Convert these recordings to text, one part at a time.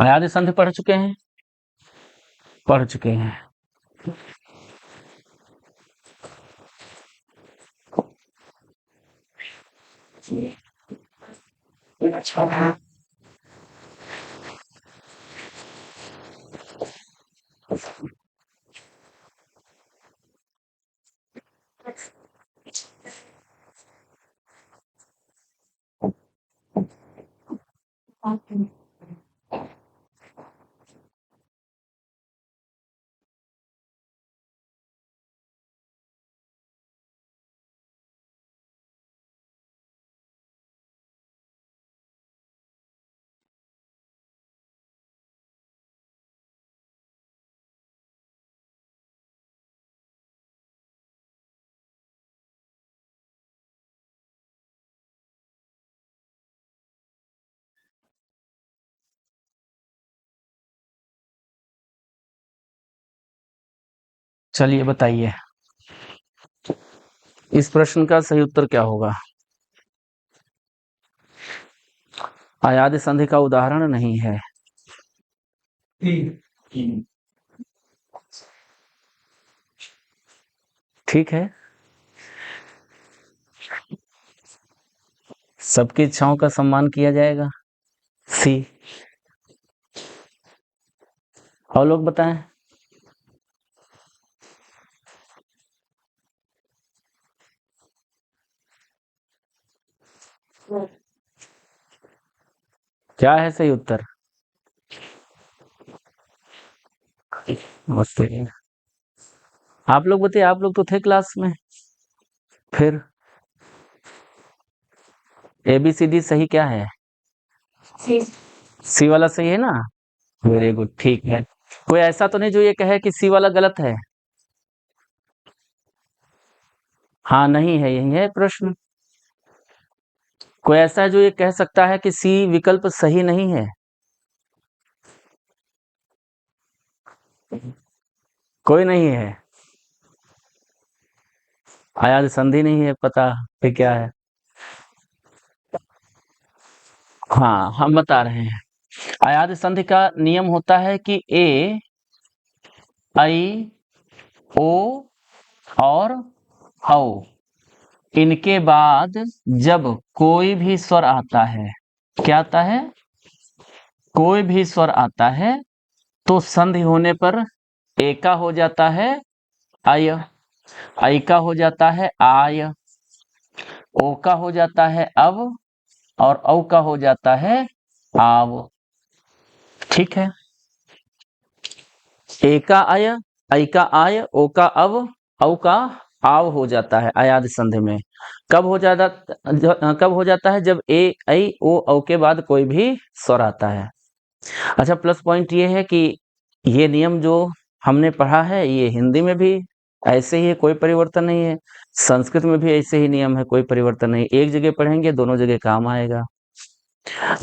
अयाद संधि पढ़ चुके हैं? पढ़ चुके हैं। चलिए बताइए, इस प्रश्न का सही उत्तर क्या होगा? अयाद संधि का उदाहरण नहीं है। ठीक है, सबकी इच्छाओं का सम्मान किया जाएगा। सी। और लोग बताएं। क्या है सही उत्तर? मस्ती। आप लोग बताइए, आप लोग तो थे क्लास में। फिर ABCD सही क्या है? सी वाला सही है ना? वेरी गुड, ठीक है। कोई ऐसा तो नहीं जो ये कहे कि सी वाला गलत है? हाँ, नहीं है, यही है प्रश्न। कोई ऐसा है जो ये कह सकता है कि सी विकल्प सही नहीं है? कोई नहीं है। अयाद संधि नहीं है, पता फिर क्या है? हाँ, हम बता रहे हैं। अयाद संधि का नियम होता है कि ए, आई, ओ और औ, इनके बाद जब कोई भी स्वर आता है, क्या आता है? कोई भी स्वर आता है तो संधि होने पर ए का हो जाता है अय, आई का हो जाता है आय, ओ का हो जाता है अब, और औ का हो जाता है आव। ठीक है, ए का अय, आई का आय, ओ का अब, औ का आव हो जाता है अयाद संधि में। कब हो जाता है? जब ए, आई, ओ, औ के बाद कोई भी स्वर आता है। अच्छा, प्लस पॉइंट ये है कि ये नियम जो हमने पढ़ा है ये हिंदी में भी ऐसे ही है, कोई परिवर्तन नहीं है। संस्कृत में भी ऐसे ही नियम है, कोई परिवर्तन नहीं। एक जगह पढ़ेंगे, दोनों जगह काम आएगा।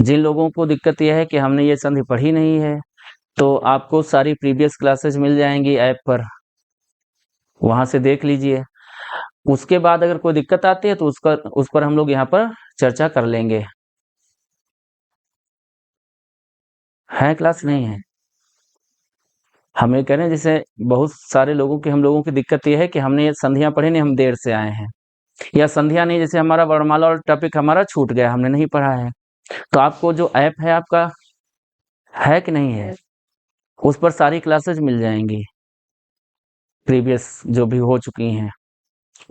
जिन लोगों को दिक्कत यह है कि हमने ये संधि पढ़ी नहीं है, तो आपको सारी प्रीवियस क्लासेस मिल जाएंगी ऐप पर, वहां से देख लीजिए। उसके बाद अगर कोई दिक्कत आती है तो उस पर हम लोग यहाँ पर चर्चा कर लेंगे। है क्लास? नहीं है? हम ये कह रहे हैं, जैसे बहुत सारे लोगों की, हम लोगों की दिक्कत ये है कि हमने ये संधियां पढ़ी नहीं, हम देर से आए हैं, या संधियां नहीं, जैसे हमारा वर्णमाला और टॉपिक हमारा छूट गया, हमने नहीं पढ़ा है। तो आपको जो ऐप है आपका, है कि नहीं है, उस पर सारी क्लासेज मिल जाएंगी, प्रीवियस जो भी हो चुकी हैं,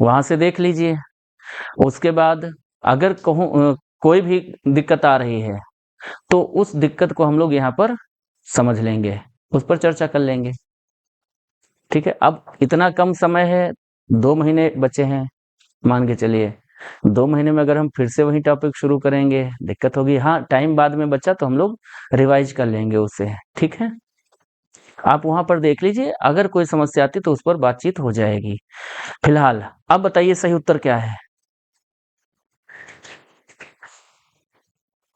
वहां से देख लीजिए। उसके बाद अगर कोई भी दिक्कत आ रही है तो उस दिक्कत को हम लोग यहाँ पर समझ लेंगे, उस पर चर्चा कर लेंगे। ठीक है, अब इतना कम समय है, 2 महीने बचे हैं, मान के चलिए 2 महीने में अगर हम फिर से वही टॉपिक शुरू करेंगे दिक्कत होगी। हाँ, टाइम बाद में बचा तो हम लोग रिवाइज कर लेंगे उसे। ठीक है, आप वहां पर देख लीजिए, अगर कोई समस्या आती तो उस पर बातचीत हो जाएगी। फिलहाल अब बताइए सही उत्तर क्या है?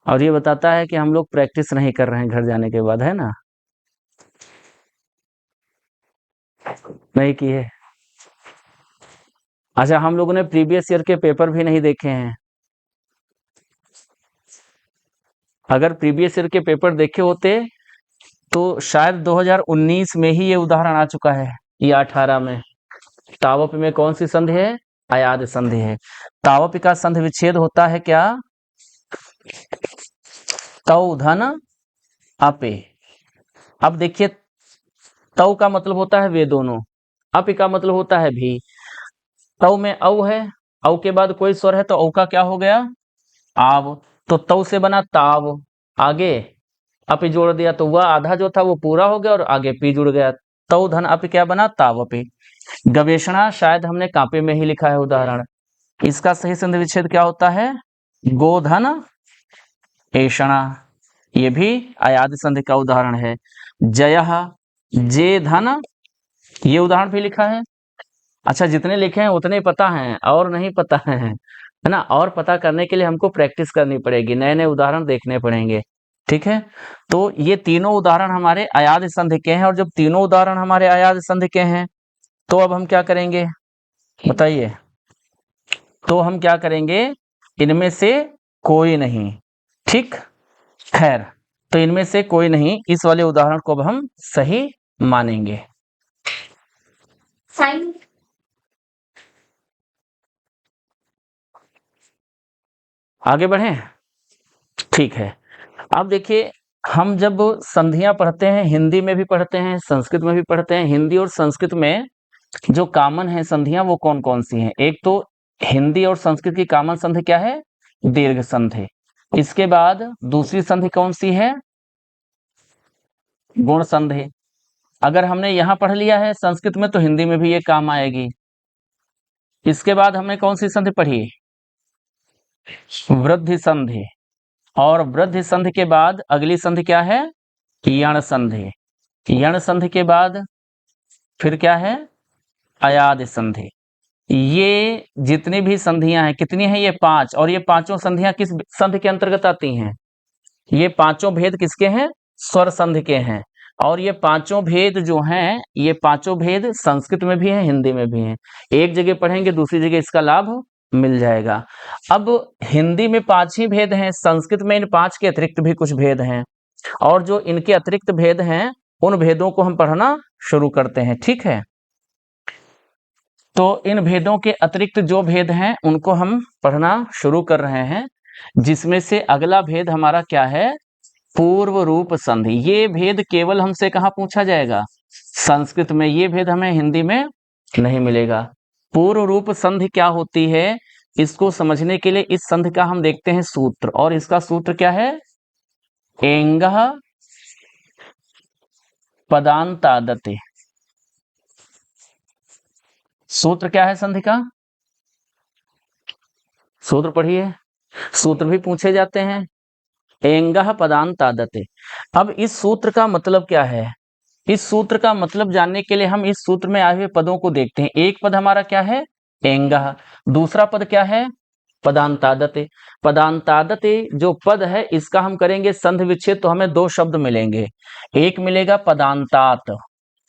और ये बताता है कि हम लोग प्रैक्टिस नहीं कर रहे हैं घर जाने के बाद, है ना? नहीं की है? अच्छा, हम लोगों ने प्रीवियस ईयर के पेपर भी नहीं देखे हैं। अगर प्रीवियस ईयर के पेपर देखे होते तो शायद 2019 में ही ये उदाहरण आ चुका है, या 18 में। तावपि में कौन सी संधि है? अयाद संधि है। तावपि का संधि विच्छेद होता है क्या? तौ धन अपे। अब देखिए, तौ का मतलब होता है वे दोनों, अपि का मतलब होता है भी। तौ में औ है, औ के बाद कोई स्वर है तो औ का क्या हो गया? आव। तो तौ से बना ताव, आगे अपि जोड़ दिया तो वह आधा जो था वो पूरा हो गया और आगे पी जुड़ गया। तौ धन अपि क्या बना? तावपि। गवेषणा शायद हमने कापी में ही लिखा है उदाहरण। इसका सही संधि विच्छेद क्या होता है? गोधन ऐषणा। ये भी अयाद संधि का उदाहरण है। जयः, जे धन, ये उदाहरण भी लिखा है। अच्छा, जितने लिखे हैं उतने पता हैं और नहीं पता है ना। और पता करने के लिए हमको प्रैक्टिस करनी पड़ेगी, नए नए उदाहरण देखने पड़ेंगे। ठीक है, तो ये तीनों उदाहरण हमारे अयाद संधि के हैं, और जब तीनों उदाहरण हमारे अयाद संधि के हैं तो अब हम क्या करेंगे बताइए? तो हम क्या करेंगे? इनमें से कोई नहीं। ठीक, खैर, तो इनमें से कोई नहीं, इस वाले उदाहरण को अब हम सही मानेंगे। साइन आगे बढ़े। ठीक है, अब देखिए, हम जब संधियां पढ़ते हैं, हिंदी में भी पढ़ते हैं, संस्कृत में भी पढ़ते हैं। हिंदी और संस्कृत में जो कॉमन है संधियां वो कौन कौन सी हैं? एक तो हिंदी और संस्कृत की कॉमन संधि क्या है? दीर्घ संधि। इसके बाद दूसरी संधि कौन सी है? गुण संधि। अगर हमने यहां पढ़ लिया है संस्कृत में तो हिंदी में भी ये काम आएगी। इसके बाद हमने कौन सी संधि पढ़ी? वृद्धि संधि। और वृद्धि संधि के बाद अगली संधि क्या है? यण संधि। यण संधि के बाद फिर क्या है? अयाद संधि। ये जितनी भी संधियां हैं, कितनी हैं? ये 5। और ये पांचों संधियां किस संधि के अंतर्गत आती हैं? ये पांचों भेद किसके हैं? स्वर संधि के हैं। और ये पांचों भेद जो हैं, ये पांचों भेद संस्कृत में भी हैं, हिंदी में भी हैं। एक जगह पढ़ेंगे, दूसरी जगह इसका लाभ मिल जाएगा। अब हिंदी में 5 ही भेद हैं, संस्कृत में इन 5 के अतिरिक्त भी कुछ भेद हैं, और जो इनके अतिरिक्त भेद हैं उन भेदों को हम पढ़ना शुरू करते हैं। ठीक है, तो इन भेदों के अतिरिक्त जो भेद हैं उनको हम पढ़ना शुरू कर रहे हैं, जिसमें से अगला भेद हमारा क्या है? पूर्व रूप संधि। ये भेद केवल हमसे कहाँ पूछा जाएगा? संस्कृत में। ये भेद हमें हिंदी में नहीं मिलेगा। पूर्व रूप संधि क्या होती है, इसको समझने के लिए इस संधि का हम देखते हैं सूत्र, और इसका सूत्र क्या है? एंगः पदान्तादते। सूत्र क्या है संधि का? सूत्र पढ़िए, सूत्र भी पूछे जाते हैं। एंगः पदान्तादते। अब इस सूत्र का मतलब क्या है? इस सूत्र का मतलब जानने के लिए हम इस सूत्र में आए हुए पदों को देखते हैं। एक पद हमारा क्या है? एंगः। दूसरा पद क्या है? पदान्तादते। पदान्तादते जो पद है इसका हम करेंगे संधि विच्छेद, तो हमें 2 शब्द मिलेंगे। एक मिलेगा पदान्तात।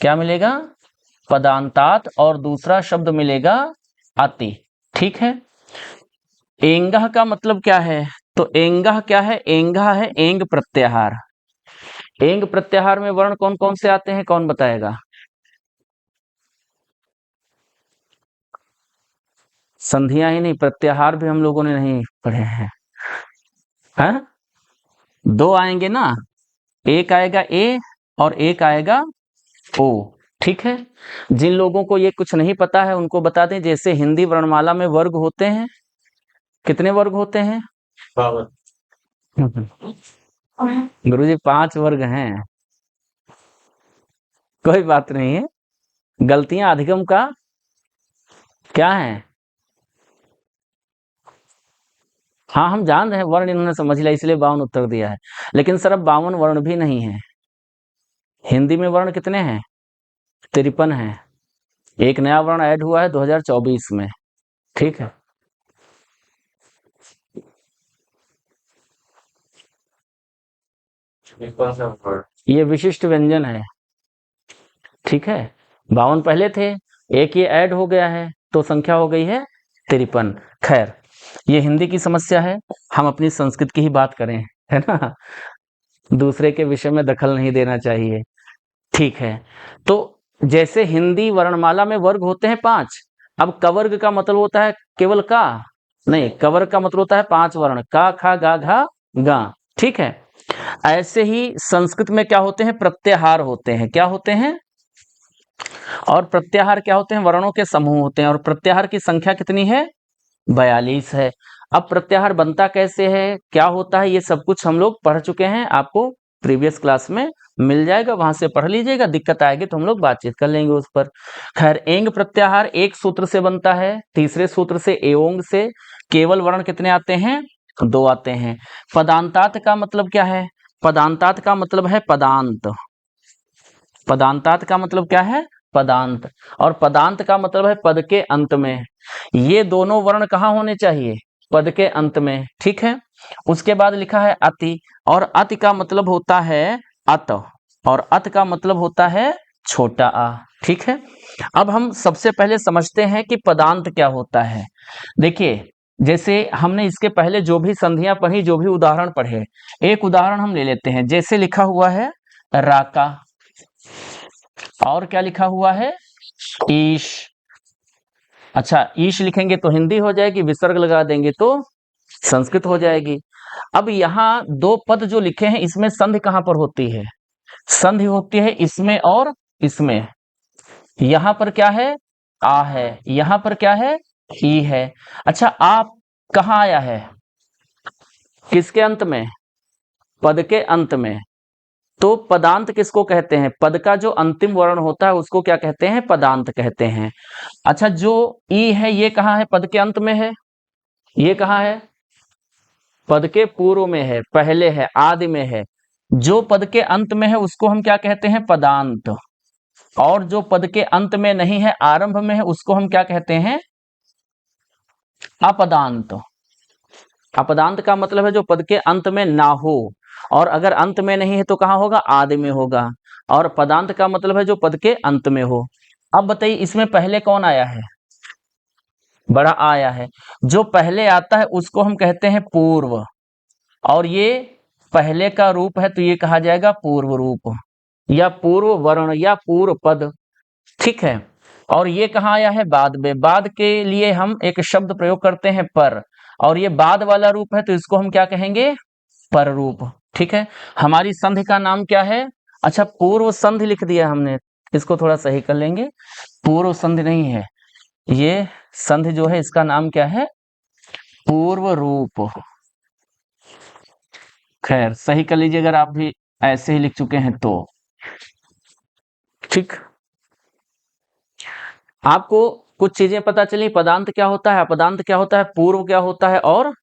क्या मिलेगा? पदान्तात। और दूसरा शब्द मिलेगा अति। ठीक है, एंगः का मतलब क्या है? तो एंगः क्या है? एंगः है एंग प्रत्याहार। एंग प्रत्याहार में वर्ण कौन कौन से आते हैं, कौन बताएगा? संधियां ही नहीं, प्रत्याहार भी हम लोगों ने नहीं पढ़े हैं। हाँ? 2 आएंगे ना, एक आएगा ए और एक आएगा ओ। ठीक है, जिन लोगों को ये कुछ नहीं पता है उनको बता दें, जैसे हिंदी वर्णमाला में वर्ग होते हैं, कितने वर्ग होते हैं? 52। गुरुजी 5 वर्ग हैं। कोई बात नहीं है, गलतियां अधिगम का क्या है? हाँ, हम जान रहे हैं, वर्ण इन्होंने समझ लिया इसलिए 52 उत्तर दिया है। लेकिन सर अब 52 वर्ण भी नहीं है। हिंदी में वर्ण कितने हैं? 53 हैं। एक नया वर्ण ऐड हुआ है 2024 में। ठीक है, ये विशिष्ट व्यंजन है। ठीक है, 52 पहले थे, एक ये ऐड हो गया है तो संख्या हो गई है 53। खैर, ये हिंदी की समस्या है, हम अपनी संस्कृत की ही बात करें, है ना। दूसरे के विषय में दखल नहीं देना चाहिए। ठीक है, तो जैसे हिंदी वर्णमाला में वर्ग होते हैं 5, अब कवर्ग का मतलब होता है केवल का, नहीं, कवर्ग का मतलब होता है 5 वर्ण, का, खा, गा, घा, गा। ठीक है, ऐसे ही संस्कृत में क्या होते हैं, प्रत्याहार होते हैं। क्या होते हैं? और प्रत्याहार क्या होते हैं? वर्णों के समूह होते हैं। और प्रत्याहार की संख्या कितनी है? 42 है। अब प्रत्याहार बनता कैसे है, क्या होता है, ये सब कुछ हम लोग पढ़ चुके हैं, आपको प्रीवियस क्लास में मिल जाएगा, वहां से पढ़ लीजिएगा। दिक्कत आएगी तो हम लोग बातचीत कर लेंगे उस पर। खैर, एंग प्रत्याहार एक सूत्र से बनता है, तीसरे सूत्र से एओंग से। केवल वर्ण कितने आते हैं? 2 आते हैं। पदांतात का मतलब क्या है? पदांतात का मतलब है पदांत। पदांतात का मतलब क्या है? पदांत। और पदांत का मतलब है पद के अंत में। ये दोनों वर्ण कहाँ होने चाहिए? पद के अंत में। ठीक है, उसके बाद लिखा है अति, और अति का मतलब होता है अत, और अत का मतलब होता है छोटा आ। ठीक है, अब हम सबसे पहले समझते हैं कि पदांत क्या होता है। देखिए, जैसे हमने इसके पहले जो भी संधियां पढ़ी, जो भी उदाहरण पढ़े, एक उदाहरण हम ले लेते हैं। जैसे लिखा हुआ है राका, और क्या लिखा हुआ है? ईश। अच्छा, ईश लिखेंगे तो हिंदी हो जाएगी, विसर्ग लगा देंगे तो संस्कृत हो जाएगी। अब यहाँ 2 पद जो लिखे हैं, इसमें संधि कहाँ पर होती है? संधि होती है इसमें और इसमें। यहाँ पर क्या है? आ है। यहाँ पर क्या है? ई है। अच्छा, आप कहाँ आया है? किसके अंत में? पद के अंत में। तो पदांत किसको कहते हैं? पद का जो अंतिम वर्ण होता है उसको क्या कहते हैं? पदांत कहते हैं। अच्छा, जो ई है ये कहाँ है? पद के अंत में है। ये कहाँ है? पद के पूर्व में है, पहले है, आदि में है। जो पद के अंत में है उसको हम क्या कहते हैं? पदांत। और जो पद के अंत में नहीं है, आरंभ में है, उसको हम क्या कहते हैं? अपदांत। अपदांत का मतलब है जो पद के अंत में ना हो, और अगर अंत में नहीं है तो कहाँ होगा? आदि में होगा। और पदांत का मतलब है जो पद के अंत में हो। अब बताइए, इसमें पहले कौन आया है? बड़ा आया है। जो पहले आता है उसको हम कहते हैं पूर्व, और ये पहले का रूप है तो ये कहा जाएगा पूर्व रूप, या पूर्व वर्ण, या पूर्व पद। ठीक है, और ये कहाँ आया है? बाद में। बाद के लिए हम एक शब्द प्रयोग करते हैं पर, और ये बाद वाला रूप है तो इसको हम क्या कहेंगे? पर रूप। ठीक है, हमारी संधि का नाम क्या है? अच्छा, पूर्व संधि लिख दिया हमने, इसको थोड़ा सही कर लेंगे। पूर्व संधि नहीं है ये, संधि जो है इसका नाम क्या है? पूर्व रूप। खैर, सही कर लीजिए अगर आप भी ऐसे ही लिख चुके हैं तो। ठीक, आपको कुछ चीजें पता चली। पदांत क्या होता है, अपदांत क्या होता है, पूर्व क्या होता है, और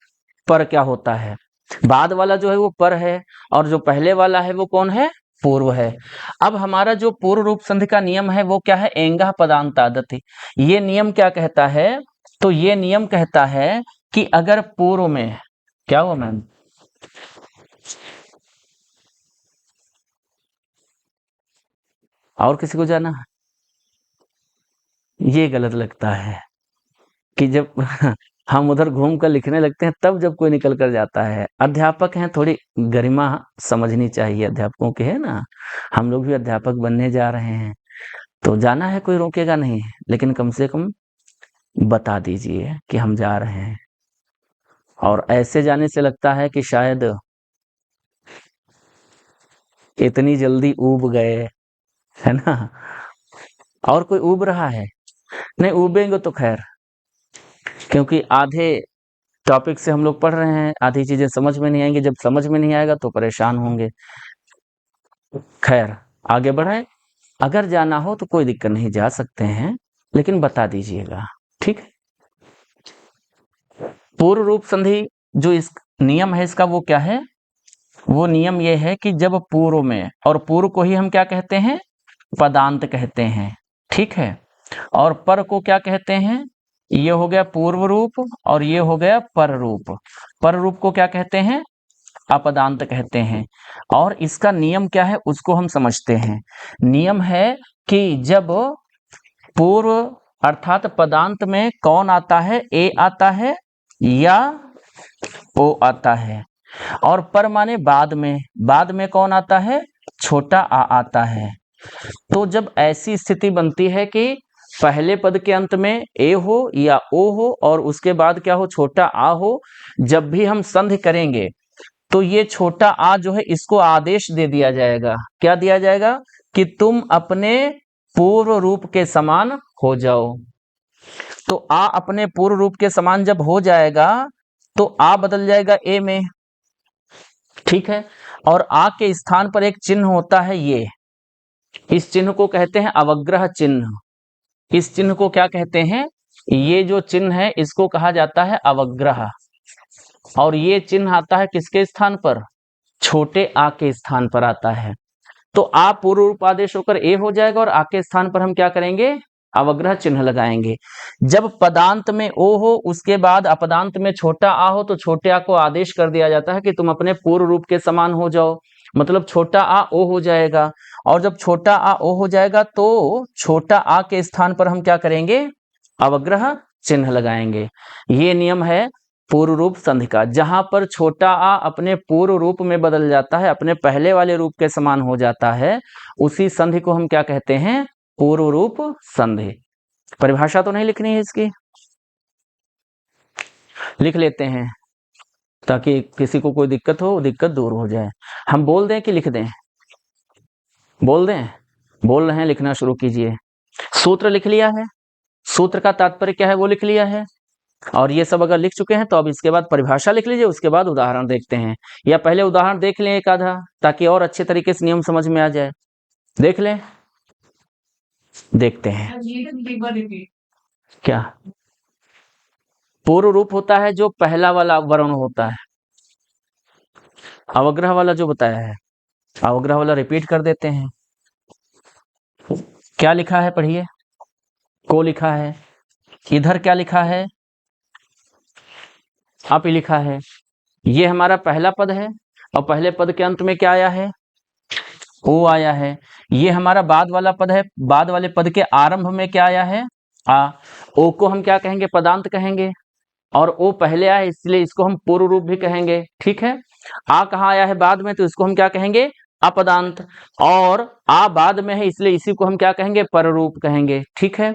पर क्या होता है। बाद वाला जो है वो पर है, और जो पहले वाला है वो कौन है? पूर्व है। अब हमारा जो पूर्व रूप संधि का नियम है वो क्या है? एंगा पदांतादति। ये नियम क्या कहता है? तो ये नियम कहता है कि अगर पूर्व में, क्या हुआ मैम? और किसी को जाना? ये गलत लगता है कि जब हम उधर घूम कर लिखने लगते हैं तब जब कोई निकल कर जाता है। अध्यापक हैं, थोड़ी गरिमा समझनी चाहिए अध्यापकों की, है ना। हम लोग भी अध्यापक बनने जा रहे हैं, तो जाना है, कोई रोकेगा नहीं, लेकिन कम से कम बता दीजिए कि हम जा रहे हैं। और ऐसे जाने से लगता है कि शायद इतनी जल्दी ऊब गए, है ना। और कोई ऊब रहा है? नहीं ऊबेंगे तो खैर, क्योंकि आधे टॉपिक से हम लोग पढ़ रहे हैं, आधी चीजें समझ में नहीं आएंगी, जब समझ में नहीं आएगा तो परेशान होंगे। खैर, आगे बढ़े। अगर जाना हो तो कोई दिक्कत नहीं, जा सकते हैं, लेकिन बता दीजिएगा। ठीक है, पूर्व रूप संधि जो इस नियम है इसका, वो क्या है? वो नियम ये है कि जब पूर्व में, और पूर्व को ही हम क्या कहते हैं? पदांत कहते हैं। ठीक है, और पर को क्या कहते हैं? ये हो गया पूर्व रूप, और ये हो गया पर रूप। पर रूप को क्या कहते हैं? अपदांत कहते हैं। और इसका नियम क्या है उसको हम समझते हैं। नियम है कि जब पूर्व अर्थात पदांत में कौन आता है? ए आता है या ओ आता है। और पर माने बाद में कौन आता है? छोटा आ आता है। तो जब ऐसी स्थिति बनती है कि पहले पद के अंत में ए हो या ओ हो और उसके बाद क्या हो? छोटा आ हो, जब भी हम संधि करेंगे तो ये छोटा आ जो है इसको आदेश दे दिया जाएगा। क्या दिया जाएगा? कि तुम अपने पूर्व रूप के समान हो जाओ। तो आ अपने पूर्व रूप के समान जब हो जाएगा तो आ बदल जाएगा ए में, ठीक है। और आ के स्थान पर एक चिन्ह होता है ये, इस चिन्ह को कहते हैं अवग्रह चिन्ह। इस चिन्ह को क्या कहते हैं? ये जो चिन्ह है इसको कहा जाता है अवग्रह। और ये चिन्ह आता है किसके स्थान पर? छोटे आ के स्थान पर आता है। तो आ पूर्व रूप आदेश होकर ए हो जाएगा और आ के स्थान पर हम क्या करेंगे? अवग्रह चिन्ह लगाएंगे। जब पदांत में ओ हो उसके बाद अपदांत में छोटा आ हो तो छोटे आ को आदेश कर दिया जाता है कि तुम अपने पूर्व रूप के समान हो जाओ, मतलब छोटा आ ओ हो जाएगा। और जब छोटा आ ओ हो जाएगा तो छोटा आ के स्थान पर हम क्या करेंगे? अवग्रह चिन्ह लगाएंगे। ये नियम है पूर्व रूप संधि का। जहां पर छोटा आ अपने पूर्व रूप में बदल जाता है, अपने पहले वाले रूप के समान हो जाता है, उसी संधि को हम क्या कहते हैं? पूर्व रूप संधि। परिभाषा तो नहीं लिखनी है इसकी, लिख लेते हैं ताकि किसी को कोई दिक्कत हो, दिक्कत दूर हो जाए। हम बोल दें कि लिख दें? बोल दें? बोल रहे हैं, लिखना शुरू कीजिए। सूत्र लिख लिया है? सूत्र का तात्पर्य क्या है वो लिख लिया है? और ये सब अगर लिख चुके हैं तो अब इसके बाद परिभाषा लिख लीजिए, उसके बाद उदाहरण देखते हैं। या पहले उदाहरण देख लें एक आधा, ताकि और अच्छे तरीके से नियम समझ में आ जाए। देख लें, देखते हैं। क्या पूर्व रूप होता है? जो पहला वाला वर्ण होता है। अवग्रह वाला जो बताया है, अवग्रह वाला रिपीट कर देते हैं। क्या लिखा है पढ़िए? को लिखा है। इधर क्या लिखा है? आप ही लिखा है। ये हमारा पहला पद है और पहले पद के अंत में क्या आया है? ओ आया है। ये हमारा बाद वाला पद है, बाद वाले पद के आरंभ में क्या आया है? आ। ओ को हम क्या कहेंगे? पदांत कहेंगे। और ओ पहले आया है इसलिए इसको हम पूर्व रूप भी कहेंगे, ठीक है। आ कहाँ आया है? बाद में, तो इसको हम क्या कहेंगे? अपदांत। और आ बाद में है इसलिए इसी को हम क्या कहेंगे? पररूप कहेंगे, ठीक है।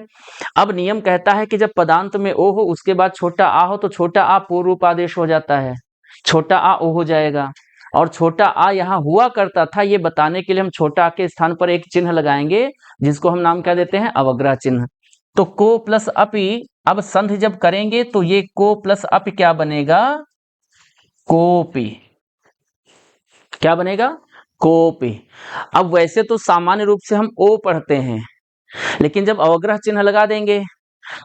अब नियम कहता है कि जब पदांत में ओ हो उसके बाद छोटा आ हो तो छोटा आ पूर्व रूप आदेश हो जाता है, छोटा आ ओ हो जाएगा। और छोटा आ यहाँ हुआ करता था ये बताने के लिए हम छोटा आ के स्थान पर एक चिन्ह लगाएंगे जिसको हम नाम क्या देते हैं? अवग्रह चिन्ह। तो को प्लस अपि, अब संधि जब करेंगे तो ये को प्लस अपि क्या बनेगा? कोपि। क्या बनेगा? कोपि। अब वैसे तो सामान्य रूप से हम ओ पढ़ते हैं, लेकिन जब अवग्रह चिन्ह लगा देंगे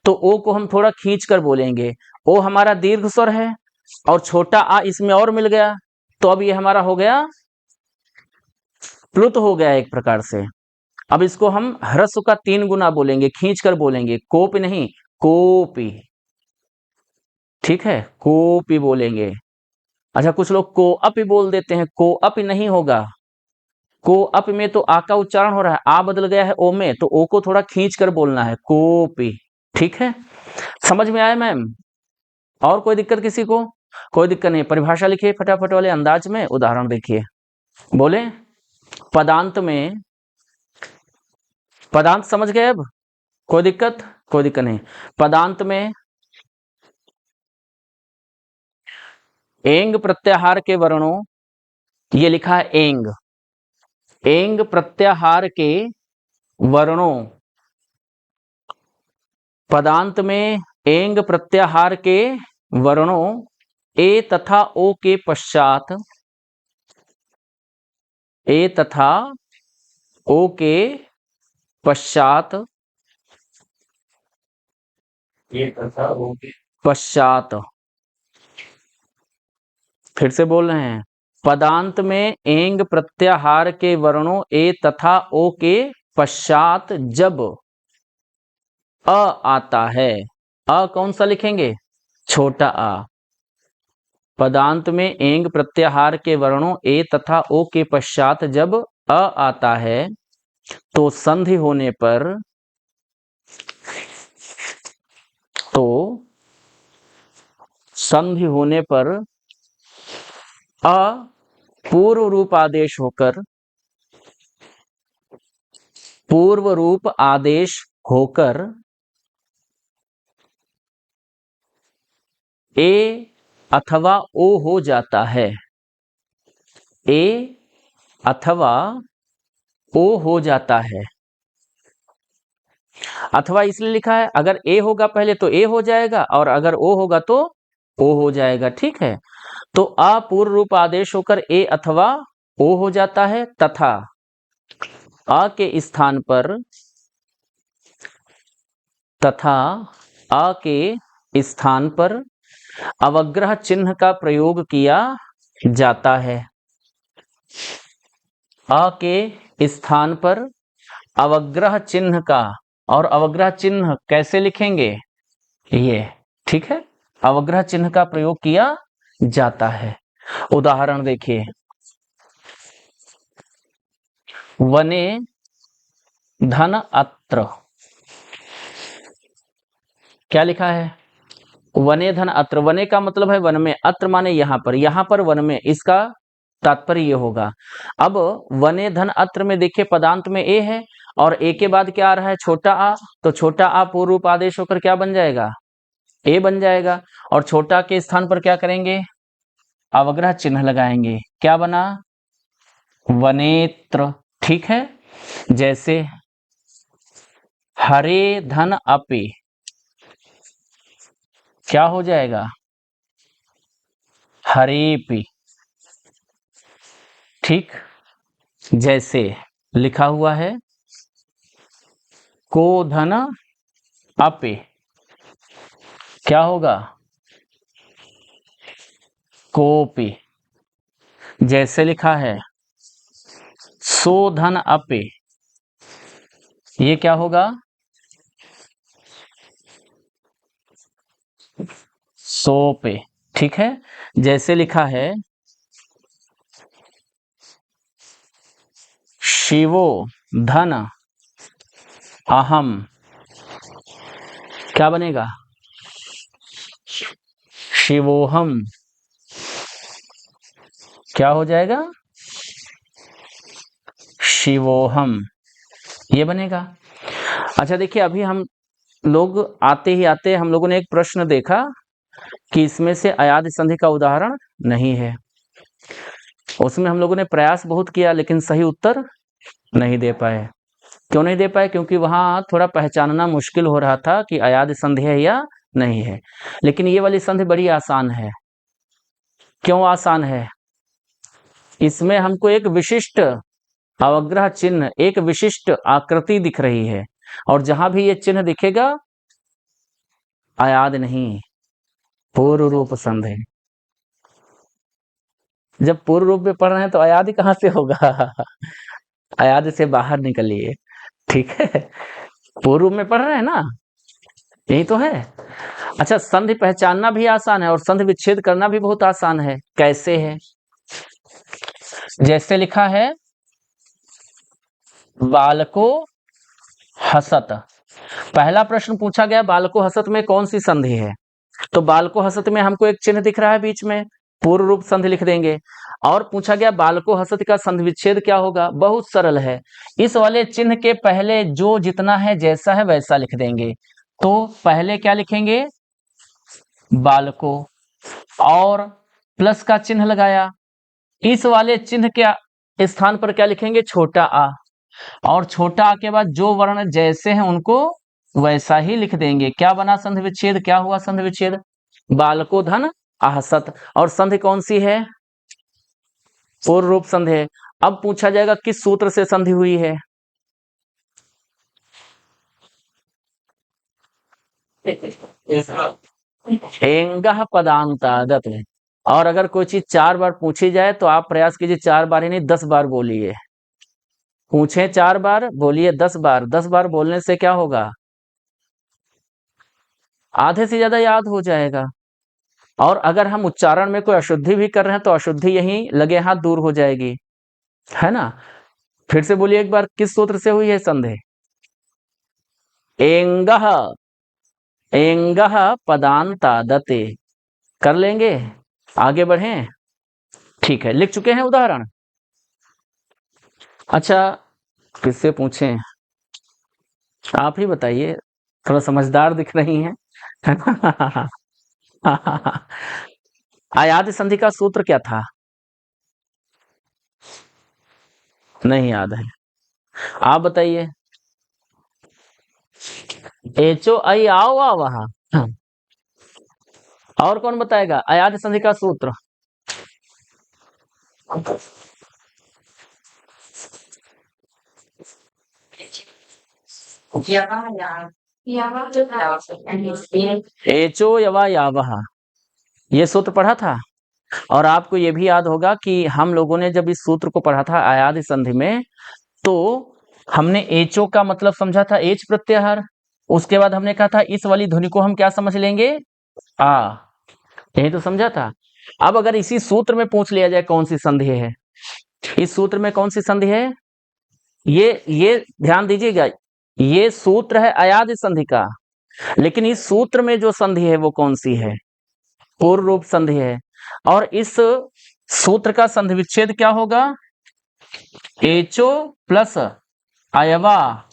तो ओ को हम थोड़ा खींच कर बोलेंगे। ओ हमारा दीर्घ स्वर है और छोटा आ इसमें और मिल गया, तो अब ये हमारा हो गया प्लुत हो गया एक प्रकार से। अब इसको हम ह्रस्व का 3 गुना बोलेंगे, खींच कर बोलेंगे, कोपि नहीं कोपि, ठीक है। कोपि बोलेंगे। अच्छा, कुछ लोग को अपि बोल देते हैं, को अपि नहीं होगा। को अपि में तो आ का उच्चारण हो रहा है, आ बदल गया है ओ में, तो ओ को थोड़ा खींच कर बोलना है, कोपि, ठीक है। समझ में आया मैम? और कोई दिक्कत किसी को? कोई दिक्कत नहीं। परिभाषा लिखिए फटाफट वाले अंदाज में, उदाहरण देखिए। बोले पदांत में, पदांत समझ गए अब? कोई दिक्कत? कोई दिक्कत नहीं। पदांत में एंग प्रत्याहार के वर्णों, ये लिखा है एंग, एंग प्रत्याहार के वर्णों, पदांत में एंग प्रत्याहार के वर्णों ए तथा ओ के पश्चात, ए तथा ओ के पश्चात, ए तथा ओ के पश्चात, फिर से बोल रहे हैं। पदांत में एंग प्रत्याहार के वर्णों ए तथा ओ के पश्चात जब अ आता है, अ कौन सा लिखेंगे? छोटा आ। पदांत में एंग प्रत्याहार के वर्णों ए तथा ओ के पश्चात जब अ आता है तो संधि होने पर, तो संधि होने पर अ पूर्व रूप आदेश होकर, पूर्व रूप आदेश होकर ए अथवा ओ हो जाता है। ए अथवा ओ हो जाता है। अथवा इसलिए लिखा है, अगर ए होगा पहले तो ए हो जाएगा, और अगर ओ होगा तो ओ हो जाएगा। ठीक है, तो अ पूर्व रूप आदेश होकर ए अथवा ओ हो जाता है, तथा अ के स्थान पर, तथा अ के स्थान पर अवग्रह चिन्ह का प्रयोग किया जाता है। अ के स्थान पर अवग्रह चिन्ह का, और अवग्रह चिन्ह कैसे लिखेंगे ये, ठीक है, अवग्रह चिन्ह का प्रयोग किया जाता है। उदाहरण देखिए, वने धन अत्र, क्या लिखा है, वने धन अत्र। वने का मतलब है वन में, अत्र माने यहां पर, यहां पर वन में, इसका तात्पर्य ये होगा। अब वने धन अत्र में देखिए पदांत में ए है, और ए के बाद क्या आ रहा है, छोटा आ, तो छोटा आ पूर्व रूप आदेश होकर क्या बन जाएगा, ए बन जाएगा। और छोटा के स्थान पर क्या करेंगे, अवग्रह चिन्ह लगाएंगे, क्या बना, वनेत्र। ठीक है, जैसे हरे धन अपे, क्या हो जाएगा, हरेपी। ठीक, जैसे लिखा हुआ है को धन अपे, क्या होगा, कोपी। जैसे लिखा है सो धन अपे, ये क्या होगा, सोपे। ठीक है, जैसे लिखा है शिवो धन अहम, क्या बनेगा, शिवोहम, क्या हो जाएगा, शिवोहम, ये बनेगा। अच्छा देखिए, अभी हम लोग आते ही आते हम लोगों ने एक प्रश्न देखा कि इसमें से अयाद संधि का उदाहरण नहीं है। उसमें हम लोगों ने प्रयास बहुत किया, लेकिन सही उत्तर नहीं दे पाए। क्यों नहीं दे पाए, क्योंकि वहां थोड़ा पहचानना मुश्किल हो रहा था कि अयाद संधि है या नहीं है। लेकिन ये वाली संधि बड़ी आसान है। क्यों आसान है, इसमें हमको एक विशिष्ट अवग्रह चिन्ह, एक विशिष्ट आकृति दिख रही है, और जहां भी ये चिन्ह दिखेगा अयाद नहीं, पूर्व रूप संधि। जब पूर्व रूप में पढ़ रहे हैं तो अयाद ही कहां से होगा अयाद से बाहर निकलिए। ठीक है, पूर्व रूप में पढ़ रहे हैं ना, यही तो है। अच्छा, संधि पहचानना भी आसान है और संधि विच्छेद करना भी बहुत आसान है। कैसे है, जैसे लिखा है बालको हसत। पहला प्रश्न पूछा गया बालको हसत में कौन सी संधि है, तो बालको हसत में हमको एक चिन्ह दिख रहा है बीच में, पूर्व रूप संधि लिख देंगे। और पूछा गया बालको हसत का संधि विच्छेद क्या होगा, बहुत सरल है, इस वाले चिन्ह के पहले जो जितना है जैसा है वैसा लिख देंगे। तो पहले क्या लिखेंगे, बालको, और प्लस का चिन्ह लगाया, इस वाले चिन्ह के स्थान पर क्या लिखेंगे, छोटा आ, और छोटा आ के बाद जो वर्ण जैसे हैं उनको वैसा ही लिख देंगे। क्या बना संधि विच्छेद, क्या हुआ संधि विच्छेद, बालको धन आहसत। और संधि कौन सी है, पूर्व रूप संधि है। अब पूछा जाएगा किस सूत्र से संधि हुई है, एंगह पदांतादत। और अगर कोई चीज 4 बार पूछी जाए तो आप प्रयास कीजिए 4 बार ही नहीं 10 बार बोलिए। पूछे 4 बार, बोलिए 10 बार। 10 बार बोलने से क्या होगा, आधे से ज्यादा याद हो जाएगा। और अगर हम उच्चारण में कोई अशुद्धि भी कर रहे हैं तो अशुद्धि यहीं लगे हाथ दूर हो जाएगी, है ना। फिर से बोलिए एक बार, किस सूत्र से हुई है संधि, एंगह, एंगह पदांतादते। कर लेंगे, आगे बढ़ें। ठीक है, लिख चुके हैं उदाहरण। अच्छा, किससे पूछें, आप ही बताइए, थोड़ा समझदार दिख रही हैं। अयाद संधि का सूत्र क्या था? नहीं याद है, आप बताइए। एचो आई आओ आ वहा। और कौन बताएगा अयाद संधि का सूत्र? एचो यवा यावहा, ये सूत्र पढ़ा था। और आपको ये भी याद होगा कि हम लोगों ने जब इस सूत्र को पढ़ा था अयाद संधि में, तो हमने एचो का मतलब समझा था एच प्रत्याहार। उसके बाद हमने कहा था इस वाली ध्वनि को हम क्या समझ लेंगे, आ। यही तो समझा था। अब अगर इसी सूत्र में पूछ लिया जाए कौन सी संधि है, इस सूत्र में कौन सी संधि है, ये ध्यान दीजिएगा, ये सूत्र है अयाद संधि का, लेकिन इस सूत्र में जो संधि है वो कौन सी है, पूर्व रूप संधि है। और इस सूत्र का संधि विच्छेद क्या होगा, एचो प्लस अयवा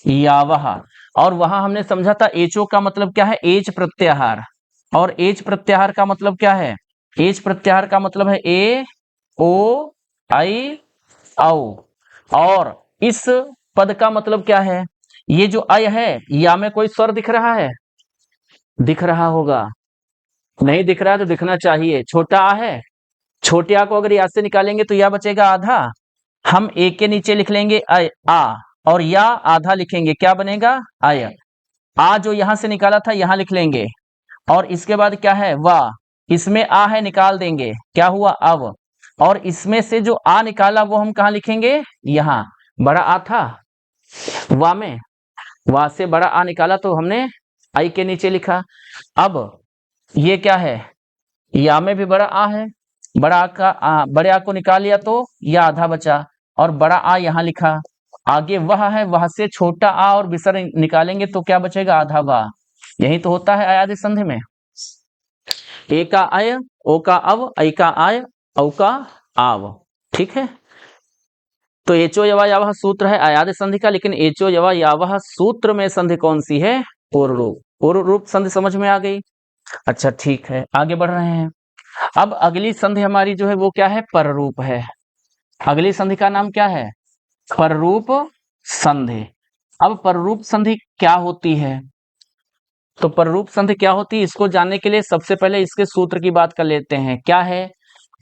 यावह। और वहां हमने समझा था एचो का मतलब क्या है, एच प्रत्याहार। और एच प्रत्याहार का मतलब क्या है, एच प्रत्याहार का मतलब है ए ओ आई औ। और इस पद का मतलब क्या है, ये जो अय है, या में कोई स्वर दिख रहा है, दिख रहा होगा, नहीं दिख रहा है तो दिखना चाहिए, छोटा आ है। छोटे आ को अगर याद से निकालेंगे तो या बचेगा आधा, हम ए के नीचे लिख लेंगे अय आ, और या आधा लिखेंगे, क्या बनेगा आय। आ जो यहां से निकाला था यहां लिख लेंगे, और इसके बाद क्या है वाह, इसमें आ है निकाल देंगे, क्या हुआ अव। और इसमें से जो आ निकाला वो हम कहा लिखेंगे, यहां बड़ा आ था वा में, वा से बड़ा आ निकाला तो हमने आई के नीचे लिखा। अब ये क्या है, या में भी बड़ा आ है, बड़ा आ का बड़े आ को निकाल लिया तो या आधा बचा, और बड़ा आ यहां लिखा। आगे वह है, वह से छोटा आ और विसर्ग निकालेंगे तो क्या बचेगा आधा वाह। यही तो होता है अयाद संधि में, ए का अय, ओ का अव, ऐ का आय, औ का आव। ठीक है, तो एचो यवा यावह सूत्र है अयाद संधि का, लेकिन एचो यवा यावह सूत्र में संधि कौन सी है, पूर्व रूप। पूर्व रूप संधि समझ में आ गई। अच्छा ठीक है, आगे बढ़ रहे हैं। अब अगली संधि हमारी जो है वो क्या है, पररूप है। अगली संधि का नाम क्या है, पररूप संधि। अब पररूप संधि क्या होती है, तो पररूप संधि क्या होती है, इसको जानने के लिए सबसे पहले इसके सूत्र की बात कर लेते हैं। क्या है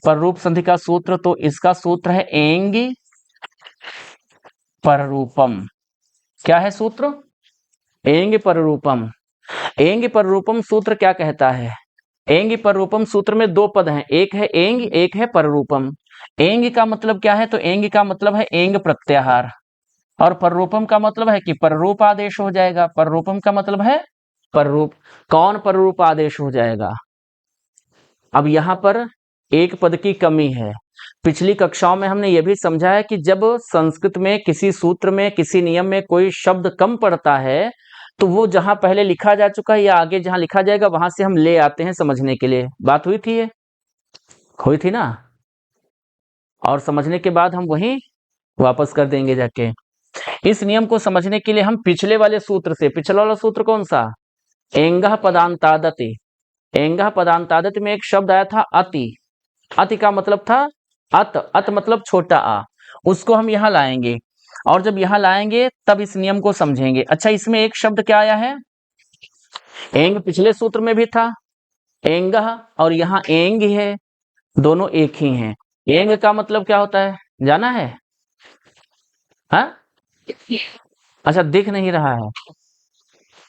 पररूप संधि का सूत्र, तो इसका सूत्र है एंग पररूपम। क्या है सूत्र, एंग पररूपम। एंग पररूपम सूत्र क्या कहता है, एंग पररूपम सूत्र में दो पद हैं, एक है एंग, एक है पररूपम। एंग का मतलब क्या है, तो एंग का मतलब है एंग प्रत्याहार, और पररूपम का मतलब है कि पररूप आदेश हो जाएगा। पररूपम का मतलब है पररूप, कौन पररूप आदेश हो जाएगा। अब यहां पर एक पद की कमी है। पिछली कक्षाओं में हमने यह भी समझा है कि जब संस्कृत में किसी सूत्र में किसी नियम में कोई शब्द कम पड़ता है, तो वो जहां पहले लिखा जा चुका है या आगे जहां लिखा जाएगा वहां से हम ले आते हैं समझने के लिए। बात हुई थी, ये हुई थी ना, और समझने के बाद हम वहीं वापस कर देंगे जाके। इस नियम को समझने के लिए हम पिछले वाले सूत्र से, पिछला वाला सूत्र कौन सा, एंगह पदांतादति। एंगह पदांतादति में एक शब्द आया था अति। अति का मतलब था अत, अत मतलब छोटा आ, उसको हम यहां लाएंगे, और जब यहां लाएंगे तब इस नियम को समझेंगे। अच्छा, इसमें एक शब्द क्या आया है, एंग पिछले सूत्र में भी था एंगह, और यहाँ एंग ही है, दोनों एक ही हैं। एंग का मतलब क्या होता है, जाना है, हाँ? अच्छा, दिख नहीं रहा है,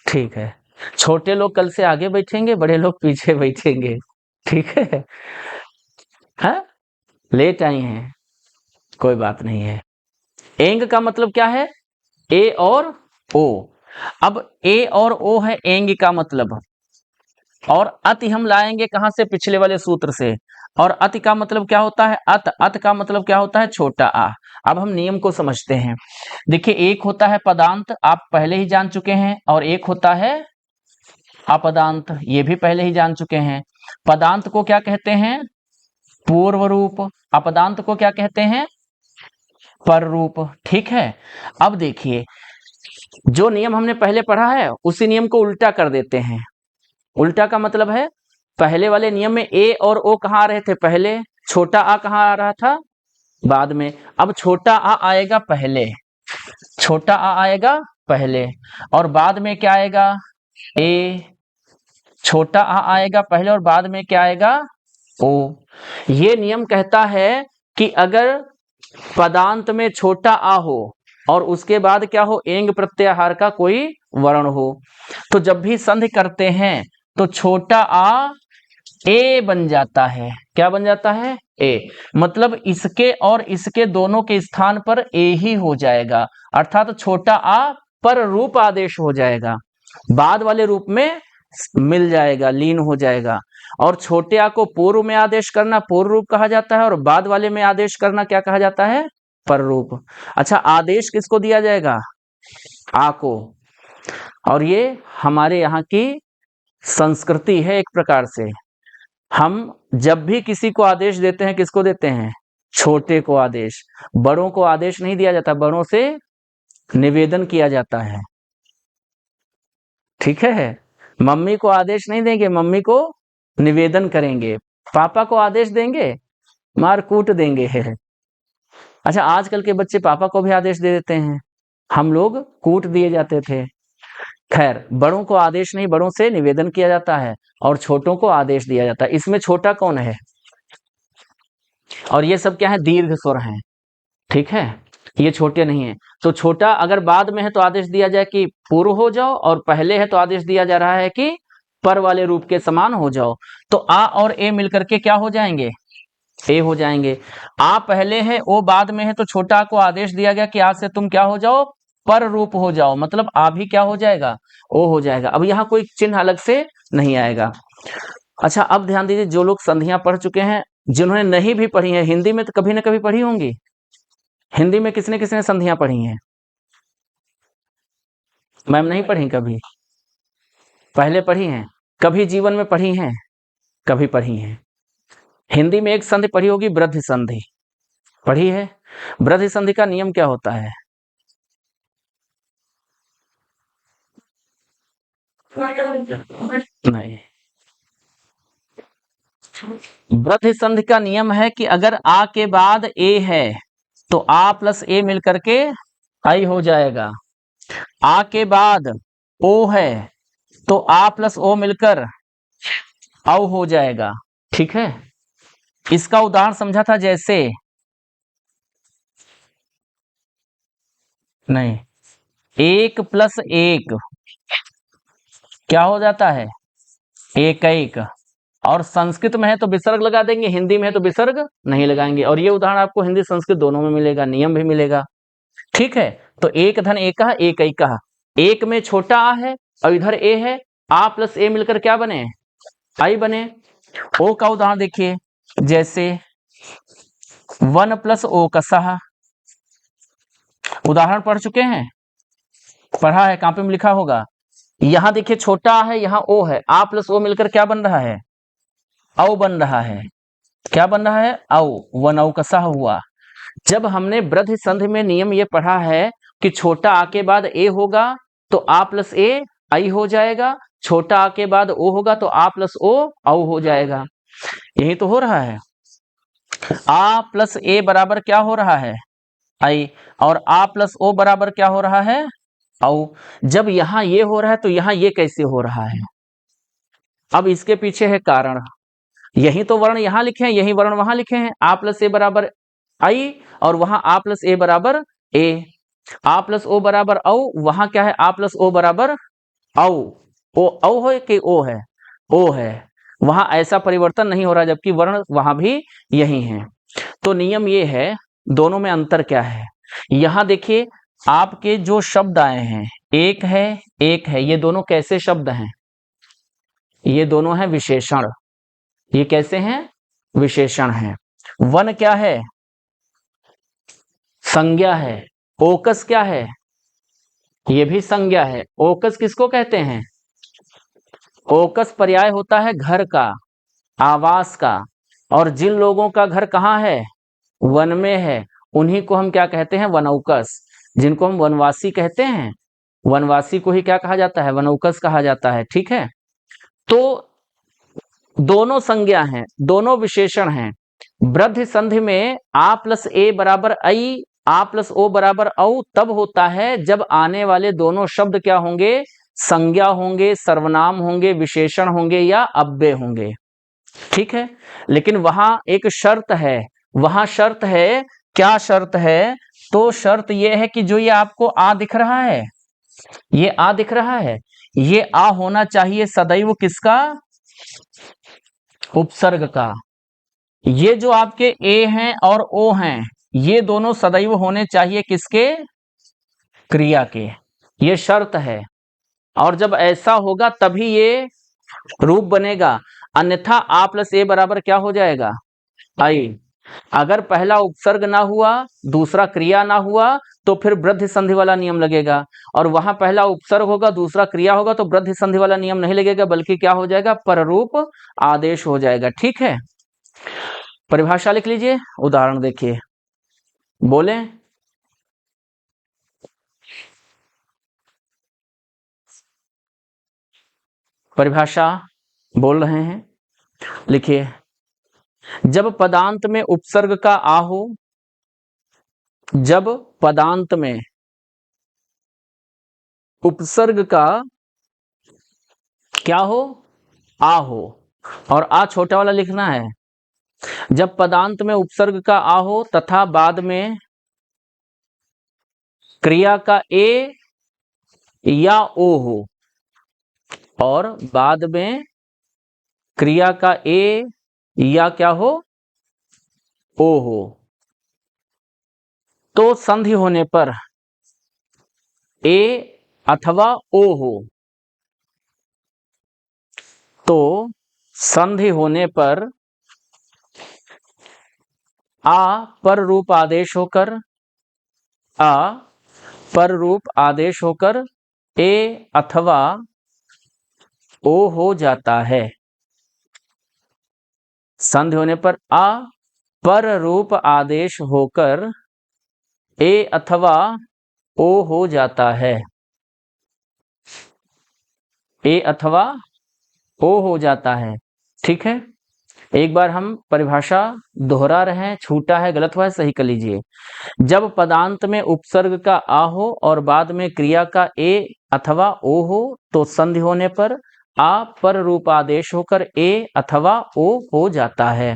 ठीक है। छोटे लोग कल से आगे बैठेंगे, बड़े लोग पीछे बैठेंगे, ठीक है। हाँ, लेट आई हैं, कोई बात नहीं है। एंग का मतलब क्या है, ए और ओ। अब ए और ओ है एंग का मतलब, और अति हम लाएंगे कहां से, पिछले वाले सूत्र से। और अति का मतलब क्या होता है, अत, अत का मतलब क्या होता है, छोटा आ। अब हम नियम को समझते हैं। देखिए, एक होता है पदांत, आप पहले ही जान चुके हैं, और एक होता है अपदांत, ये भी पहले ही जान चुके हैं। पदांत को क्या कहते हैं, पूर्व रूप, अपदांत को क्या कहते हैं? पर रूप। ठीक है, अब देखिए जो नियम हमने पहले पढ़ा है उसी नियम को उल्टा कर देते हैं। उल्टा का मतलब है पहले वाले नियम में ए और ओ कहाँ आ रहे थे? पहले। छोटा आ कहाँ आ रहा था? बाद में। अब छोटा आ आएगा पहले, छोटा आ आएगा पहले, और बाद में क्या आएगा? ए। छोटा आ आएगा पहले और बाद में क्या आएगा? ओ। ये नियम कहता है कि अगर पदांत में छोटा आ हो और उसके बाद क्या हो? एंग प्रत्याहार का कोई वर्ण हो, तो जब भी संधि करते हैं तो छोटा आ ए बन जाता है। क्या बन जाता है? ए। मतलब इसके और इसके दोनों के स्थान पर ए ही हो जाएगा, अर्थात छोटा आ पर रूप आदेश हो जाएगा, बाद वाले रूप में मिल जाएगा, लीन हो जाएगा। और छोटे आ को पूर्व में आदेश करना पूर्व रूप कहा जाता है, और बाद वाले में आदेश करना क्या कहा जाता है? पर रूप। अच्छा, आदेश किसको दिया जाएगा? आ को। और ये हमारे यहाँ की संस्कृति है एक प्रकार से। हम जब भी किसी को आदेश देते हैं, किसको देते हैं? छोटे को आदेश। बड़ों को आदेश नहीं दिया जाता, बड़ों से निवेदन किया जाता है। ठीक है, मम्मी को आदेश नहीं देंगे, मम्मी को निवेदन करेंगे। पापा को आदेश देंगे, मार कूट देंगे। अच्छा, आजकल के बच्चे पापा को भी आदेश दे देते हैं, हम लोग कूट दिए जाते थे। खैर, बड़ों को आदेश नहीं, बड़ों से निवेदन किया जाता है, और छोटों को आदेश दिया जाता है। इसमें छोटा कौन है? और ये सब क्या है? दीर्घ स्वर हैं। ठीक है, ये छोटे नहीं है। तो छोटा अगर बाद में है तो आदेश दिया जाए कि पूर्व हो जाओ, और पहले है तो आदेश दिया जा रहा है कि पर वाले रूप के समान हो जाओ। तो आ और ए मिलकर के क्या हो जाएंगे? ए हो जाएंगे। आ पहले है, ओ बाद में है, तो छोटा आ को आदेश दिया गया कि आज से तुम क्या हो जाओ? पर रूप हो जाओ। मतलब आ भी क्या हो जाएगा? ओ हो जाएगा। अब यहाँ कोई चिन्ह अलग से नहीं आएगा। अच्छा, अब ध्यान दीजिए, जो लोग संधियां पढ़ चुके हैं, जिन्होंने नहीं भी पढ़ी है, हिंदी में तो कभी ना कभी पढ़ी होंगी। हिंदी में किसने किसने संधियां पढ़ी हैं? मैम नहीं पढ़ी कभी? पहले पढ़ी हैं? कभी जीवन में पढ़ी हैं? कभी पढ़ी हैं? हिंदी में एक संधि पढ़ी होगी, वृद्धि संधि। पढ़ी है? वृद्धि संधि का नियम क्या होता है? नहीं। वृद्धि संधि का नियम है कि अगर आ के बाद ए है तो आ प्लस ए मिलकर के आई हो जाएगा। आ के बाद ओ है तो आ प्लस ओ मिलकर औ हो जाएगा। ठीक है, इसका उदाहरण समझा था, जैसे नहीं, एक प्लस एक क्या हो जाता है? एक एक। और संस्कृत में है तो विसर्ग लगा देंगे, हिंदी में है तो विसर्ग नहीं लगाएंगे। और ये उदाहरण आपको हिंदी संस्कृत दोनों में मिलेगा, नियम भी मिलेगा। ठीक है, तो एक धन एक कहा, एक एक कहा। एक में छोटा आ है और इधर ए है, आ प्लस ए मिलकर क्या बने? आई बने। ओ का उदाहरण देखिए, जैसे वन प्लस ओ का सहा। उदाहरण पढ़ चुके हैं? पढ़ा है, कॉपी में लिखा होगा। यहां देखिए, छोटा आ है, यहाँ ओ है, आ प्लस ओ मिलकर क्या बन रहा है? औ बन रहा है। क्या बन रहा है? औ। वन औ का सह हुआ। जब हमने वृद्धि संधि में नियम ये पढ़ा है कि छोटा आ के बाद ए होगा तो आ प्लस ए आई हो जाएगा, छोटा आ के बाद ओ होगा तो आ प्लस ओ औ हो जाएगा। यही तो हो रहा है। आ प्लस ए बराबर क्या हो रहा है? आई। और आ प्लस ओ बराबर क्या हो रहा है? औ। जब यहां ये हो रहा है तो यहां ये कैसे हो रहा है? अब इसके पीछे है कारण। यही तो वर्ण यहां लिखे हैं, यही वर्ण वहां लिखे हैं। आ प्लस ए बराबर आई, और वहां आ प्लस ए बराबर ए। आ प्लस ओ बराबर औ, वहां क्या है? आ प्लस ओ बराबर औ। ओ औ है कि ओ है? ओ है। वहां ऐसा परिवर्तन नहीं हो रहा, जबकि वर्ण वहां भी यही है। तो नियम ये है, दोनों में अंतर क्या है? यहां देखिए, आपके जो शब्द आए हैं, एक है एक है, ये दोनों कैसे शब्द हैं? ये दोनों हैं विशेषण। ये कैसे हैं? विशेषण हैं। वन क्या है? संज्ञा है। ओकस क्या है? ये भी संज्ञा है। ओकस किसको कहते हैं? ओकस पर्याय होता है घर का, आवास का। और जिन लोगों का घर कहाँ है, वन में है, उन्हीं को हम क्या कहते हैं, वनौकस। जिनको हम वनवासी कहते हैं, वनवासी को ही क्या कहा जाता है, वनौकस कहा जाता है। ठीक है, तो दोनों संज्ञा हैं, दोनों विशेषण हैं। वृद्धि संधि में आ प्लस ए बराबर आई, आ प्लस ओ बराबर औ तब होता है जब आने वाले दोनों शब्द क्या होंगे, संज्ञा होंगे, सर्वनाम होंगे, विशेषण होंगे या अव्यय होंगे। ठीक है, लेकिन वहां एक शर्त है, वहां शर्त है, क्या शर्त है, तो शर्त यह है कि जो ये आपको आ दिख रहा है, ये आ दिख रहा है, ये आ होना चाहिए सदैव किसका, उपसर्ग का। ये जो आपके ए हैं और ओ हैं, ये दोनों सदैव होने चाहिए किसके, क्रिया के। ये शर्त है, और जब ऐसा होगा तभी ये रूप बनेगा, अन्यथा आ प्लस ए बराबर क्या हो जाएगा, आई। अगर पहला उपसर्ग ना हुआ, दूसरा क्रिया ना हुआ, तो फिर वृद्धि संधि वाला नियम लगेगा, और वहां पहला उपसर्ग होगा, दूसरा क्रिया होगा, तो वृद्धि संधि वाला नियम नहीं लगेगा, बल्कि क्या हो जाएगा, पररूप आदेश हो जाएगा। ठीक है, परिभाषा लिख लीजिए, उदाहरण देखिए, बोले। परिभाषा बोल रहे हैं, लिखिए। जब पदांत में उपसर्ग का आ हो, जब पदांत में उपसर्ग का क्या हो, आ हो, और आ छोटा वाला लिखना है। जब पदांत में उपसर्ग का आ हो तथा बाद में क्रिया का ए या ओ हो, और बाद में क्रिया का ए या क्या हो, ओ हो, तो संधि होने पर ए अथवा ओ हो, तो संधि होने पर आ पर रूप आदेश होकर, आ पर रूप आदेश होकर ए अथवा ओ हो जाता है। संधि होने पर आ पर रूप आदेश होकर ए अथवा ओ हो जाता है, ए अथवा ओ हो जाता है। ठीक है, एक बार हम परिभाषा दोहरा रहे हैं, छूटा है, गलत हुआ है, सही कर लीजिए। जब पदांत में उपसर्ग का आ हो और बाद में क्रिया का ए अथवा ओ हो, तो संधि होने पर आ पर रूप आदेश होकर ए अथवा ओ हो जाता है।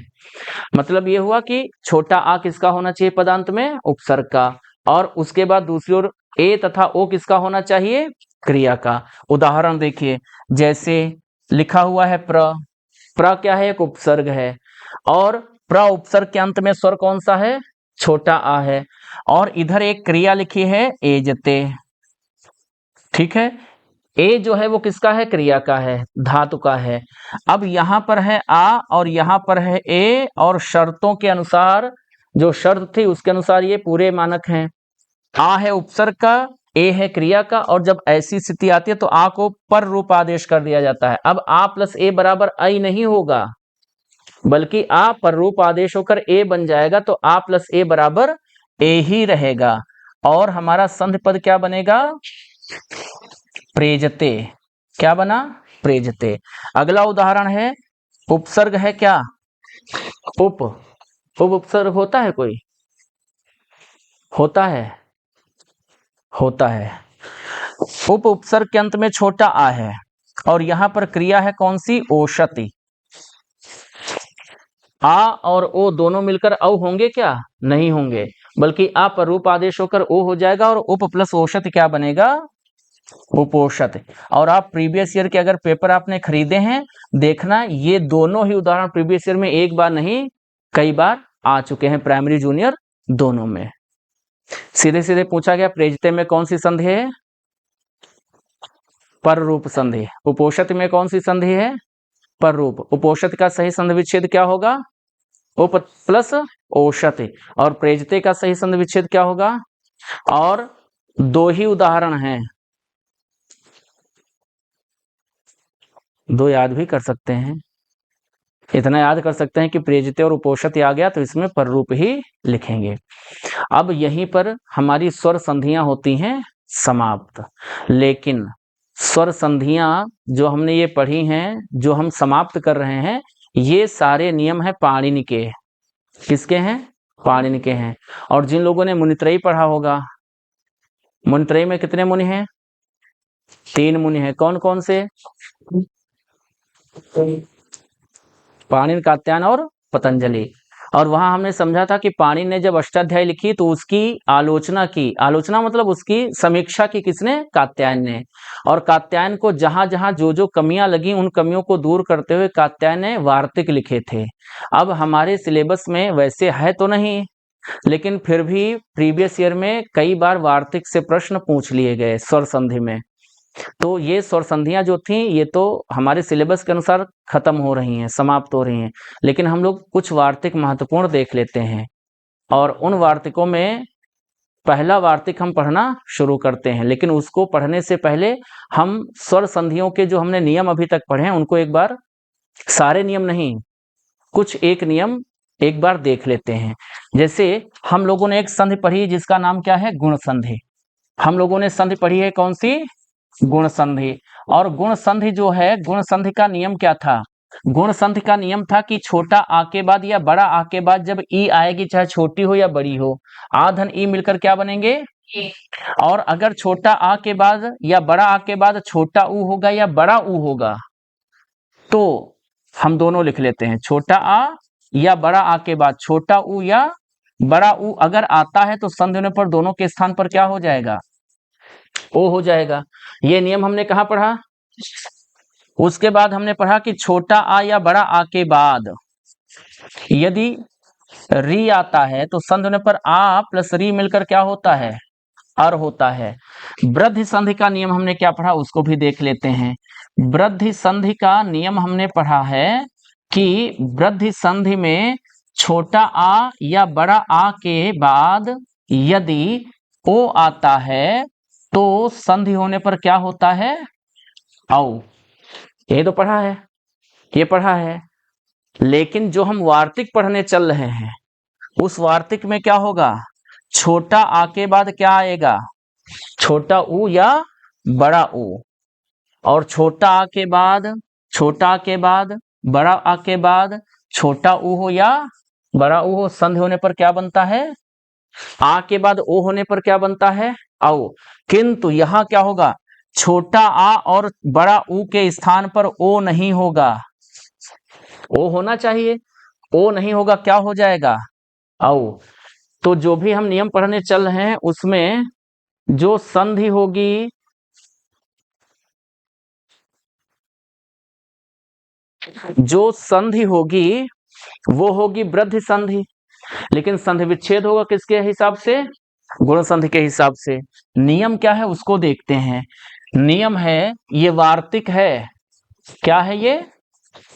मतलब ये हुआ कि छोटा आ किसका होना चाहिए पदांत में, उपसर्ग का, और उसके बाद दूसरी ओर ए तथा ओ किसका होना चाहिए, क्रिया का। उदाहरण देखिए, जैसे लिखा हुआ है प्र क्या है, एक उपसर्ग है, और प्र उपसर्ग के अंत में स्वर कौन सा है, छोटा आ है, और इधर एक क्रिया लिखी है एजते। ठीक है, ए जो है वो किसका है, क्रिया का है, धातु का है। अब यहां पर है आ और यहां पर है ए, और शर्तों के अनुसार, जो शर्त थी उसके अनुसार ये पूरे मानक हैं। आ है उपसर्ग का, ए है क्रिया का, और जब ऐसी स्थिति आती है तो आ को पर रूप आदेश कर दिया जाता है। अब आ प्लस ए बराबर आई नहीं होगा, बल्कि आ पर रूप आदेश होकर ए बन जाएगा, तो आ प्लस ए बराबर ए ही रहेगा, और हमारा संधि पद क्या बनेगा, प्रेजते। क्या बना, प्रेजते। अगला उदाहरण है, उपसर्ग है क्या, उपसर्ग होता है कोई, होता है, होता है। उपसर्ग के अंत में छोटा आ है, और यहां पर क्रिया है कौन सी, ओषति। आ और ओ दोनों मिलकर औ होंगे क्या, नहीं होंगे, बल्कि आ पर रूप आदेश होकर ओ हो जाएगा, और उप प्लस औषत क्या बनेगा, उपोषित। और आप प्रीवियस ईयर के अगर पेपर आपने खरीदे हैं, देखना ये दोनों ही उदाहरण प्रीवियस ईयर में एक बार नहीं कई बार आ चुके हैं, प्राइमरी जूनियर दोनों में। सीधे सीधे पूछा गया प्रेजते में कौन सी संधि है, पर रूप संधि। उपोषित में कौन सी संधि है, पर रूप। उपोषित का सही संधि विच्छेद क्या होगा, उप प्लस औषति, और प्रेजते का सही संधि विच्छेद क्या होगा। और दो ही उदाहरण हैं, दो याद भी कर सकते हैं। इतना याद कर सकते हैं कि प्रेजित और उपोषित आ गया तो इसमें पररूप ही लिखेंगे। अब यहीं पर हमारी स्वर संधियां होती हैं समाप्त। लेकिन स्वर संधियां जो हमने ये पढ़ी हैं, जो हम समाप्त कर रहे हैं, ये सारे नियम हैं पाणिनि के। किसके हैं? पाणिनि के हैं। और जिन लोगों ने मुनित्रयी पढ़ा होगा, मुनित्रयी में कितने मुनि हैं? 3 मुनि हैं। कौन कौन से? पाणिनि, कात्यायन और पतंजलि। और वहां हमने समझा था कि पाणिनि ने जब अष्टाध्यायी लिखी तो उसकी आलोचना की। आलोचना मतलब उसकी समीक्षा की किसने? कात्यायन ने। और कात्यायन को जहां जहां जो जो कमियां लगी उन कमियों को दूर करते हुए कात्यायन ने वार्तिक लिखे थे। अब हमारे सिलेबस में वैसे है तो नहीं, लेकिन फिर भी प्रीवियस ईयर में कई बार वार्तिक से प्रश्न पूछ लिए गए स्वर संधि में। तो ये स्वर संधियां जो थी ये तो हमारे सिलेबस के अनुसार खत्म हो रही हैं, समाप्त हो रही हैं, लेकिन हम लोग कुछ वार्तिक महत्वपूर्ण देख लेते हैं। और उन वार्तिकों में पहला वार्तिक हम पढ़ना शुरू करते हैं। लेकिन उसको पढ़ने से पहले हम स्वर संधियों के जो हमने नियम अभी तक पढ़े हैं उनको एक बार, सारे नियम नहीं, कुछ एक नियम एक बार देख लेते हैं। जैसे हम लोगों ने एक संधि पढ़ी जिसका नाम क्या है? गुण संधि। हम लोगों ने संधि पढ़ी है कौन सी? गुण संधि। और गुण संधि जो है, गुण संधि का नियम क्या था? गुण संधि का नियम था कि छोटा आ के बाद या बड़ा आ के बाद जब ई आएगी, चाहे छोटी हो या बड़ी हो, आ धन ई मिलकर क्या बनेंगे? और अगर छोटा आ के बाद या बड़ा आ के बाद छोटा ऊ होगा या बड़ा ऊ होगा, तो हम दोनों लिख लेते हैं। छोटा आ या बड़ा आ के बाद छोटा ऊ या बड़ा ऊ अगर आता है तो संधि होने पर दोनों के स्थान पर क्या हो जाएगा? ओ हो जाएगा। ये नियम हमने कहाँ पढ़ा? उसके बाद हमने पढ़ा कि छोटा आ या बड़ा आ के बाद यदि री आता है तो संधि होने पर आ प्लस री मिलकर क्या होता है? अर होता है। वृद्धि संधि का नियम हमने क्या पढ़ा उसको भी देख लेते हैं। वृद्धि संधि का नियम हमने पढ़ा है कि वृद्धि संधि में छोटा आ या बड़ा आ के बाद यदि ओ आता है तो संधि होने पर क्या होता है? औ। ये तो पढ़ा है, ये पढ़ा है। लेकिन जो हम वार्तिक पढ़ने चल रहे हैं उस वार्तिक में क्या होगा? छोटा आ के बाद क्या आएगा? छोटा ऊ या बड़ा ऊ। और छोटा आ के बाद, छोटा आ के बाद, बड़ा आ के बाद छोटा ऊ हो या बड़ा ऊ हो, संधि होने पर क्या बनता है? आ के बाद ओ होने पर क्या बनता है? औ। किंतु यहां क्या होगा? छोटा आ और बड़ा ऊ के स्थान पर ओ नहीं होगा। ओ होना चाहिए, ओ नहीं होगा, क्या हो जाएगा? औ। तो जो भी हम नियम पढ़ने चल रहे हैं उसमें जो संधि होगी, जो संधि होगी वो होगी वृद्धि संधि। लेकिन संधि विच्छेद होगा किसके हिसाब से? गुण संधि के हिसाब से। नियम क्या है उसको देखते हैं। नियम है, ये वार्तिक है। क्या है ये?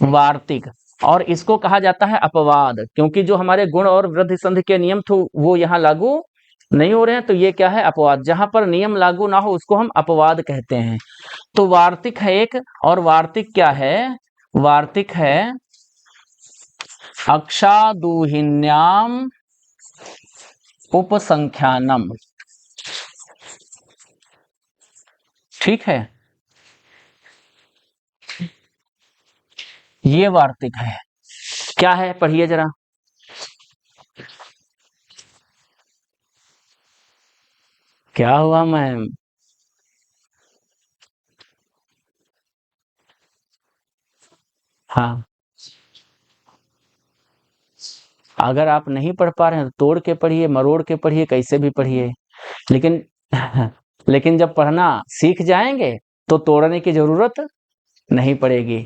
वार्तिक। और इसको कहा जाता है अपवाद, क्योंकि जो हमारे गुण और वृद्धि संधि के नियम थे वो यहाँ लागू नहीं हो रहे हैं, तो ये क्या है? अपवाद। जहां पर नियम लागू ना हो उसको हम अपवाद कहते हैं। तो वार्तिक है एक, और वार्तिक क्या है? वार्तिक है अक्षादुहिन्याम उपसंख्यानम। ठीक है, ये वार्तिक है। क्या है? पढ़िए जरा। क्या हुआ मैम? हाँ, अगर आप नहीं पढ़ पा रहे हैं तो तोड़ के पढ़िए, मरोड़ के पढ़िए, कैसे भी पढ़िए। लेकिन लेकिन जब पढ़ना सीख जाएंगे तो तोड़ने की जरूरत नहीं पड़ेगी।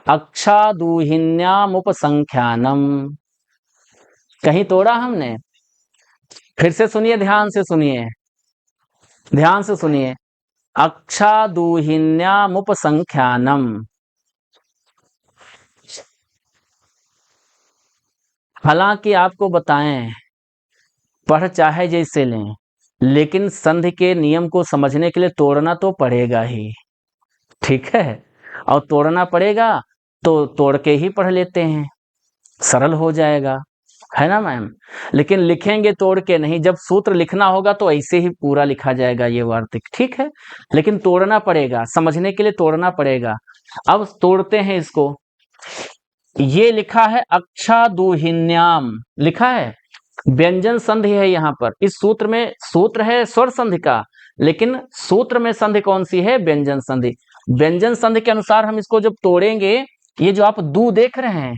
अक्षादुहिन्याम उपसंख्यानम। कहीं तोड़ा हमने? फिर से सुनिए, ध्यान से सुनिए, ध्यान से सुनिए। अक्षादुहिन्याम उपसंख्यानम। हालांकि आपको बताएं, पढ़ चाहे जैसे लें, लेकिन संधि के नियम को समझने के लिए तोड़ना तो पड़ेगा ही। ठीक है, और तोड़ना पड़ेगा तो तोड़ के ही पढ़ लेते हैं, सरल हो जाएगा, है ना मैम। लेकिन लिखेंगे तोड़ के नहीं, जब सूत्र लिखना होगा तो ऐसे ही पूरा लिखा जाएगा ये वार्तिक, ठीक है। लेकिन तोड़ना पड़ेगा, समझने के लिए तोड़ना पड़ेगा। अब तोड़ते हैं इसको। ये लिखा है अक्षादुहिन्याम, लिखा है, व्यंजन संधि है यहाँ पर। इस सूत्र में, सूत्र है स्वर संधि का, लेकिन सूत्र में संधि कौन सी है? व्यंजन संधि। व्यंजन संधि के अनुसार हम इसको जब तोड़ेंगे, ये जो आप दू देख रहे हैं,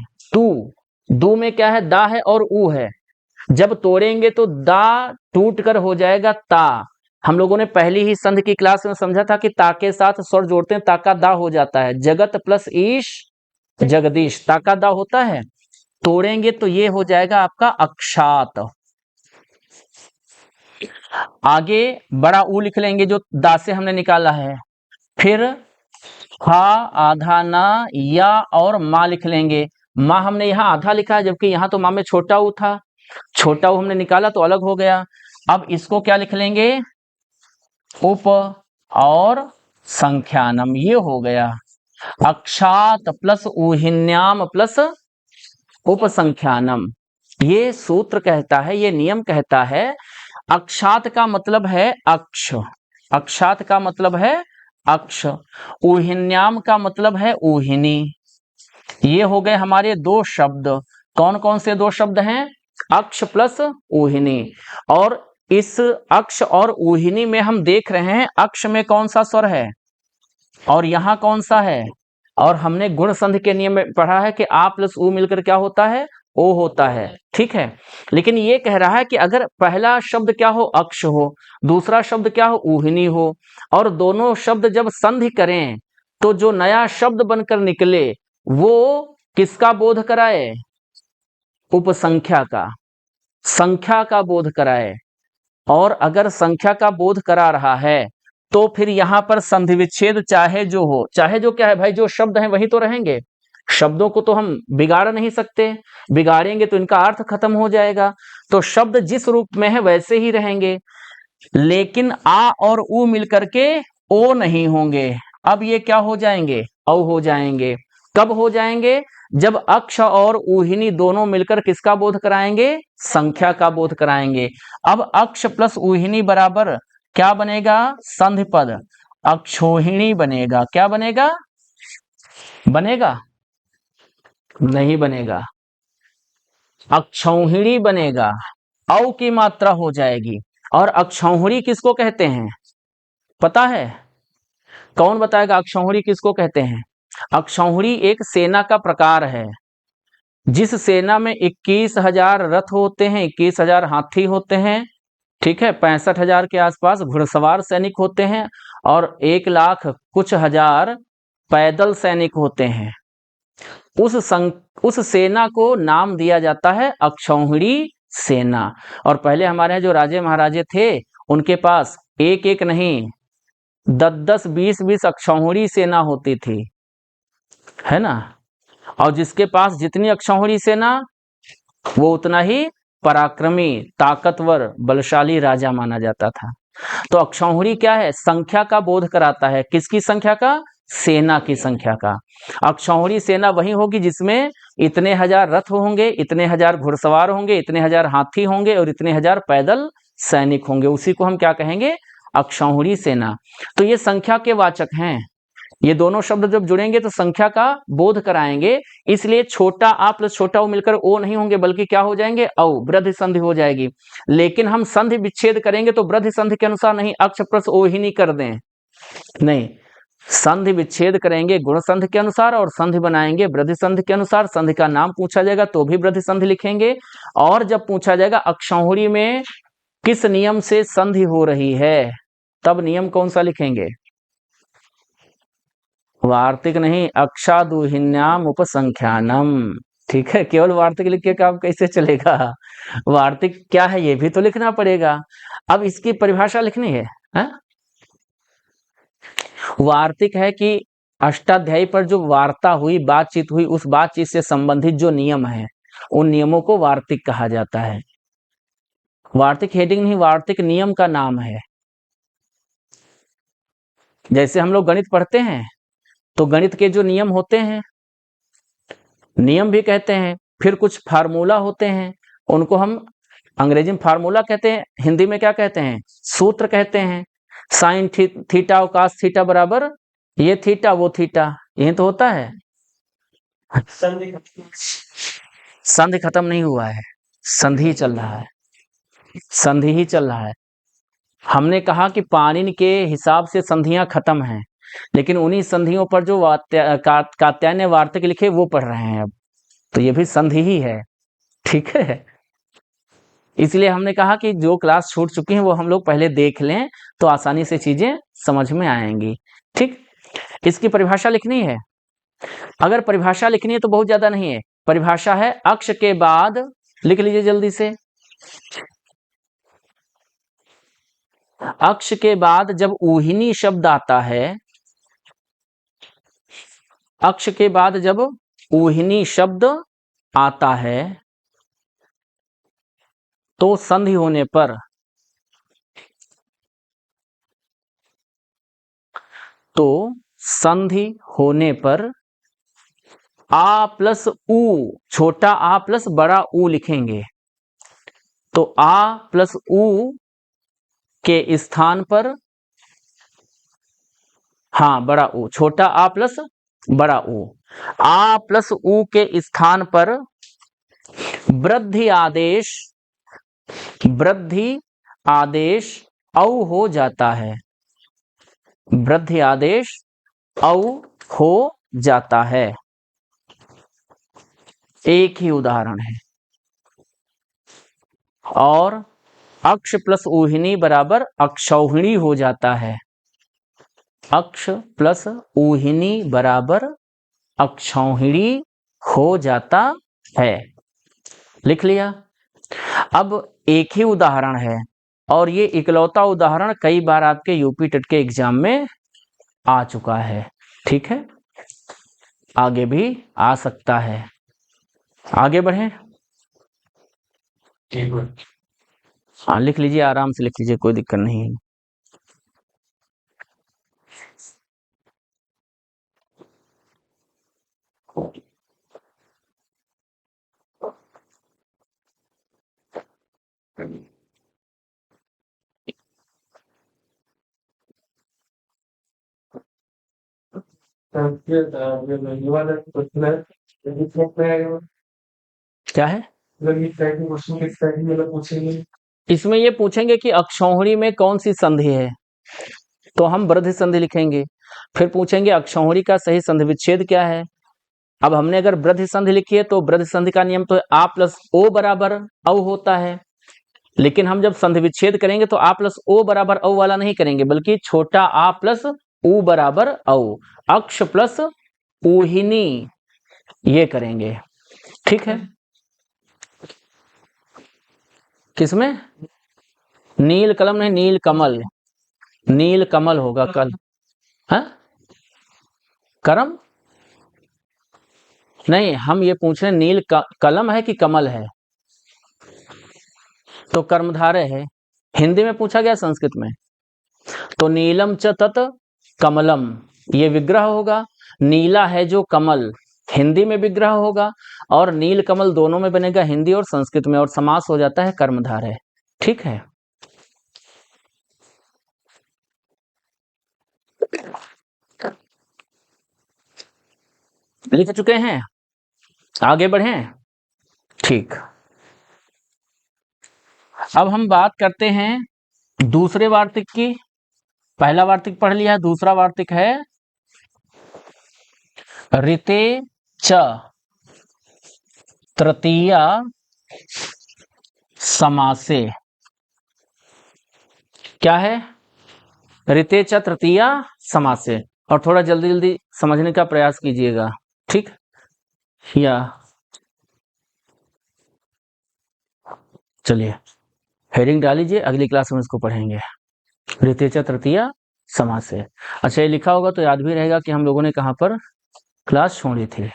दू में क्या है? दा है और ऊ है। जब तोड़ेंगे तो दा टूट कर हो जाएगा ता। हम लोगों ने पहली ही संधि की क्लास में समझा था कि ता के साथ स्वर जोड़ते हैं, ता का दा हो जाता है। जगत प्लस ईश जगदीश, ता का दा होता है। तोड़ेंगे तो ये हो जाएगा आपका अक्षात। आगे बड़ा ऊ लिख लेंगे जो दा से हमने निकाला है। फिर हा आधा ना या और माँ लिख लेंगे। माँ हमने यहाँ आधा लिखा है, जबकि यहाँ तो माँ में छोटा ऊ था, छोटा ऊ हमने निकाला तो अलग हो गया। अब इसको क्या लिख लेंगे? उप और संख्यानम, ये हो गया अक्षात प्लस ऊहिन्याम प्लस उपसंख्यानम। ये सूत्र कहता है, ये नियम कहता है, अक्षात का मतलब है अक्ष, अक्षात का मतलब है अक्ष, ऊहिन्याम का मतलब है ऊहिनी। ये हो गए हमारे दो शब्द। कौन कौन से दो शब्द हैं? अक्ष प्लस ऊहिनी। और इस अक्ष और ऊहिनी में हम देख रहे हैं, अक्ष में कौन सा स्वर है और यहां कौन सा है। और हमने गुण संधि के नियम में पढ़ा है कि आ प्लस ऊ मिलकर क्या होता है? ओ होता है, ठीक है। लेकिन ये कह रहा है कि अगर पहला शब्द क्या हो? अक्ष हो, दूसरा शब्द क्या हो? ऊहिनी हो, और दोनों शब्द जब संधि करें तो जो नया शब्द बनकर निकले वो किसका बोध कराए? उपसंख्या का, संख्या का बोध कराए। और अगर संख्या का बोध करा रहा है तो फिर यहां पर संधि विच्छेद चाहे जो हो, चाहे जो क्या है भाई, जो शब्द हैं वही तो रहेंगे। शब्दों को तो हम बिगाड़ नहीं सकते, बिगाड़ेंगे तो इनका अर्थ खत्म हो जाएगा। तो शब्द जिस रूप में है वैसे ही रहेंगे, लेकिन आ और ऊ मिलकर के ओ नहीं होंगे। अब ये क्या हो जाएंगे? औ हो जाएंगे। कब हो जाएंगे? जब अक्ष और ऊहिनी दोनों मिलकर किसका बोध कराएंगे? संख्या का बोध कराएंगे। अब अक्ष प्लस ऊहिनी बराबर क्या बनेगा? संधि पद, अक्षोहिणी बनेगा। क्या बनेगा? बनेगा? नहीं बनेगा, अक्षौहिणी बनेगा। औ की मात्रा हो जाएगी। और अक्षौहिणी किसको कहते हैं? पता है? कौन बताएगा अक्षौहिणी किसको कहते हैं? अक्षौहिणी एक सेना का प्रकार है। जिस सेना में 21,000 रथ होते हैं, 21,000 हाथी होते हैं, ठीक है, 65,000 के आसपास घुड़सवार सैनिक होते हैं, और 1 लाख कुछ हजार पैदल सैनिक होते हैं, उस सेना को नाम दिया जाता है अक्षौहिणी सेना। और पहले हमारे यहाँ जो राजे महाराजे थे उनके पास एक एक नहीं 10-10, 20-20 अक्षौहिणी सेना होती थी, है ना। और जिसके पास जितनी अक्षौहिणी सेना वो उतना ही पराक्रमी, ताकतवर, बलशाली राजा माना जाता था। तो अक्षौहिणी क्या है? संख्या का बोध कराता है। किसकी संख्या का? सेना की संख्या का। अक्षौहिणी सेना वही होगी जिसमें इतने हजार रथ होंगे, इतने हजार घुड़सवार होंगे, इतने हजार हाथी होंगे और इतने हजार पैदल सैनिक होंगे। उसी को हम क्या कहेंगे? अक्षौहिणी सेना। तो ये संख्या के वाचक हैं। ये दोनों शब्द जब जुड़ेंगे तो संख्या का बोध कराएंगे। इसलिए छोटा आ प्लस छोटा ओ मिलकर ओ नहीं होंगे, बल्कि क्या हो जाएंगे? औ, वृद्धि संधि हो जाएगी। लेकिन हम संधि विच्छेद करेंगे तो वृद्धि संधि के अनुसार नहीं, अक्ष प्लस ओ ही नहीं कर दें, नहीं, संधि विच्छेद करेंगे गुण संधि के अनुसार और संधि बनाएंगे वृद्धि संधि के अनुसार। संधि का नाम पूछा जाएगा तो भी वृद्धि संधि लिखेंगे, और जब पूछा जाएगा अक्षौहिणी में किस नियम से संधि हो रही है, तब नियम कौन सा लिखेंगे? वार्तिक नहीं, अक्षादुहिन्याम उपसंख्यानम, ठीक है। केवल वार्तिक लिख के काम कैसे चलेगा? वार्तिक क्या है ये भी तो लिखना पड़ेगा। अब इसकी परिभाषा लिखनी है, हा? वार्तिक है कि अष्टाध्यायी पर जो वार्ता हुई, बातचीत हुई, उस बातचीत से संबंधित जो नियम है उन नियमों को वार्तिक कहा जाता है। वार्तिक हेडिंग नहीं, वार्तिक नियम का नाम है। जैसे हम लोग गणित पढ़ते हैं तो गणित के जो नियम होते हैं नियम भी कहते हैं। फिर कुछ फार्मूला होते हैं, उनको हम अंग्रेजी में फार्मूला कहते हैं, हिंदी में क्या कहते हैं? सूत्र कहते हैं। साइन थीटा और कास थीटा बराबर ये थीटा वो थीटा, यही तो होता है। संधि खत्म नहीं हुआ है, संधि चल रहा है, संधि ही चल रहा है। हमने कहा कि पाणिनि के हिसाब से संधियां खत्म हैं, लेकिन उन्हीं संधियों पर जो कात्यायन वार्तिक लिखे वो पढ़ रहे हैं अब, तो ये भी संधि ही है, ठीक है। इसलिए हमने कहा कि जो क्लास छूट चुकी हैं वो हम लोग पहले देख लें, तो आसानी से चीजें समझ में आएंगी, ठीक। इसकी परिभाषा लिखनी है। अगर परिभाषा लिखनी है तो बहुत ज्यादा नहीं है, परिभाषा है अक्ष के बाद, लिख लीजिए जल्दी से। अक्ष के बाद जब ऊहिनी शब्द आता है, अक्ष के बाद जब ऊहिनी शब्द आता है तो संधि होने पर, तो संधि होने पर आ प्लस ऊ, छोटा आ प्लस बड़ा ऊ लिखेंगे। तो आ प्लस ऊ के स्थान पर, हाँ बड़ा ऊ, छोटा आ प्लस बड़ा ऊ, आ प्लस ऊ के स्थान पर वृद्धि आदेश, वृद्धि आदेश औ हो जाता है, वृद्धि आदेश औ हो जाता है। एक ही उदाहरण है। और अक्ष प्लस ऊहिनी बराबर अक्षौहिणी हो जाता है, अक्ष प्लस ऊहिनी बराबर अक्षौहिणी हो जाता है, लिख लिया। अब एक ही उदाहरण है, और ये इकलौता उदाहरण कई बार आपके यूपी टेट के एग्जाम में आ चुका है, ठीक है। आगे भी आ सकता है। आगे बढ़े, हाँ लिख लीजिए, आराम से लिख लीजिए, कोई दिक्कत नहीं है। क्या है इसमें? ये पूछेंगे कि अक्षौहिणी में कौन सी संधि है, तो हम वृद्धि संधि लिखेंगे। फिर पूछेंगे अक्षौहिणी का सही संधि विच्छेद क्या है। अब हमने अगर वृद्धि संधि लिखी है तो वृद्धि संधि का नियम तो आ प्लस ओ बराबर औ होता है, लेकिन हम जब संधि विच्छेद करेंगे तो आ प्लस ओ बराबर औ वाला नहीं करेंगे, बल्कि छोटा आ प्लस ऊ बराबर औ, अक्ष प्लस ऊहिनी ये करेंगे, ठीक है। किसमें? नील कलम नहीं, नील कमल, नील कमल होगा कल। हाँ करम नहीं, हम ये पूछ रहे नील कलम है कि कमल है, तो कर्मधारय है। हिंदी में पूछा गया, संस्कृत में तो नीलम च तत कमलम, ये विग्रह होगा। नीला है जो कमल, हिंदी में विग्रह होगा, और नील कमल दोनों में बनेगा, हिंदी और संस्कृत में, और समास हो जाता है कर्मधारय, ठीक है। लिख चुके हैं, आगे बढ़ें, ठीक। अब हम बात करते हैं दूसरे वार्तिक की। पहला वार्तिक पढ़ लिया, दूसरा वार्तिक है ऋते च तृतीया समासे। क्या है? ऋते च तृतीया समासे, और थोड़ा जल्दी जल्दी समझने का प्रयास कीजिएगा, ठीक। या चलिए हेडिंग डाल लीजिए, अगली क्लास में इसको पढ़ेंगे। ऋते च तृतीया समासे। अच्छा, ये लिखा होगा तो याद भी रहेगा कि हम लोगों ने कहाँ पर क्लास छोड़ी थी।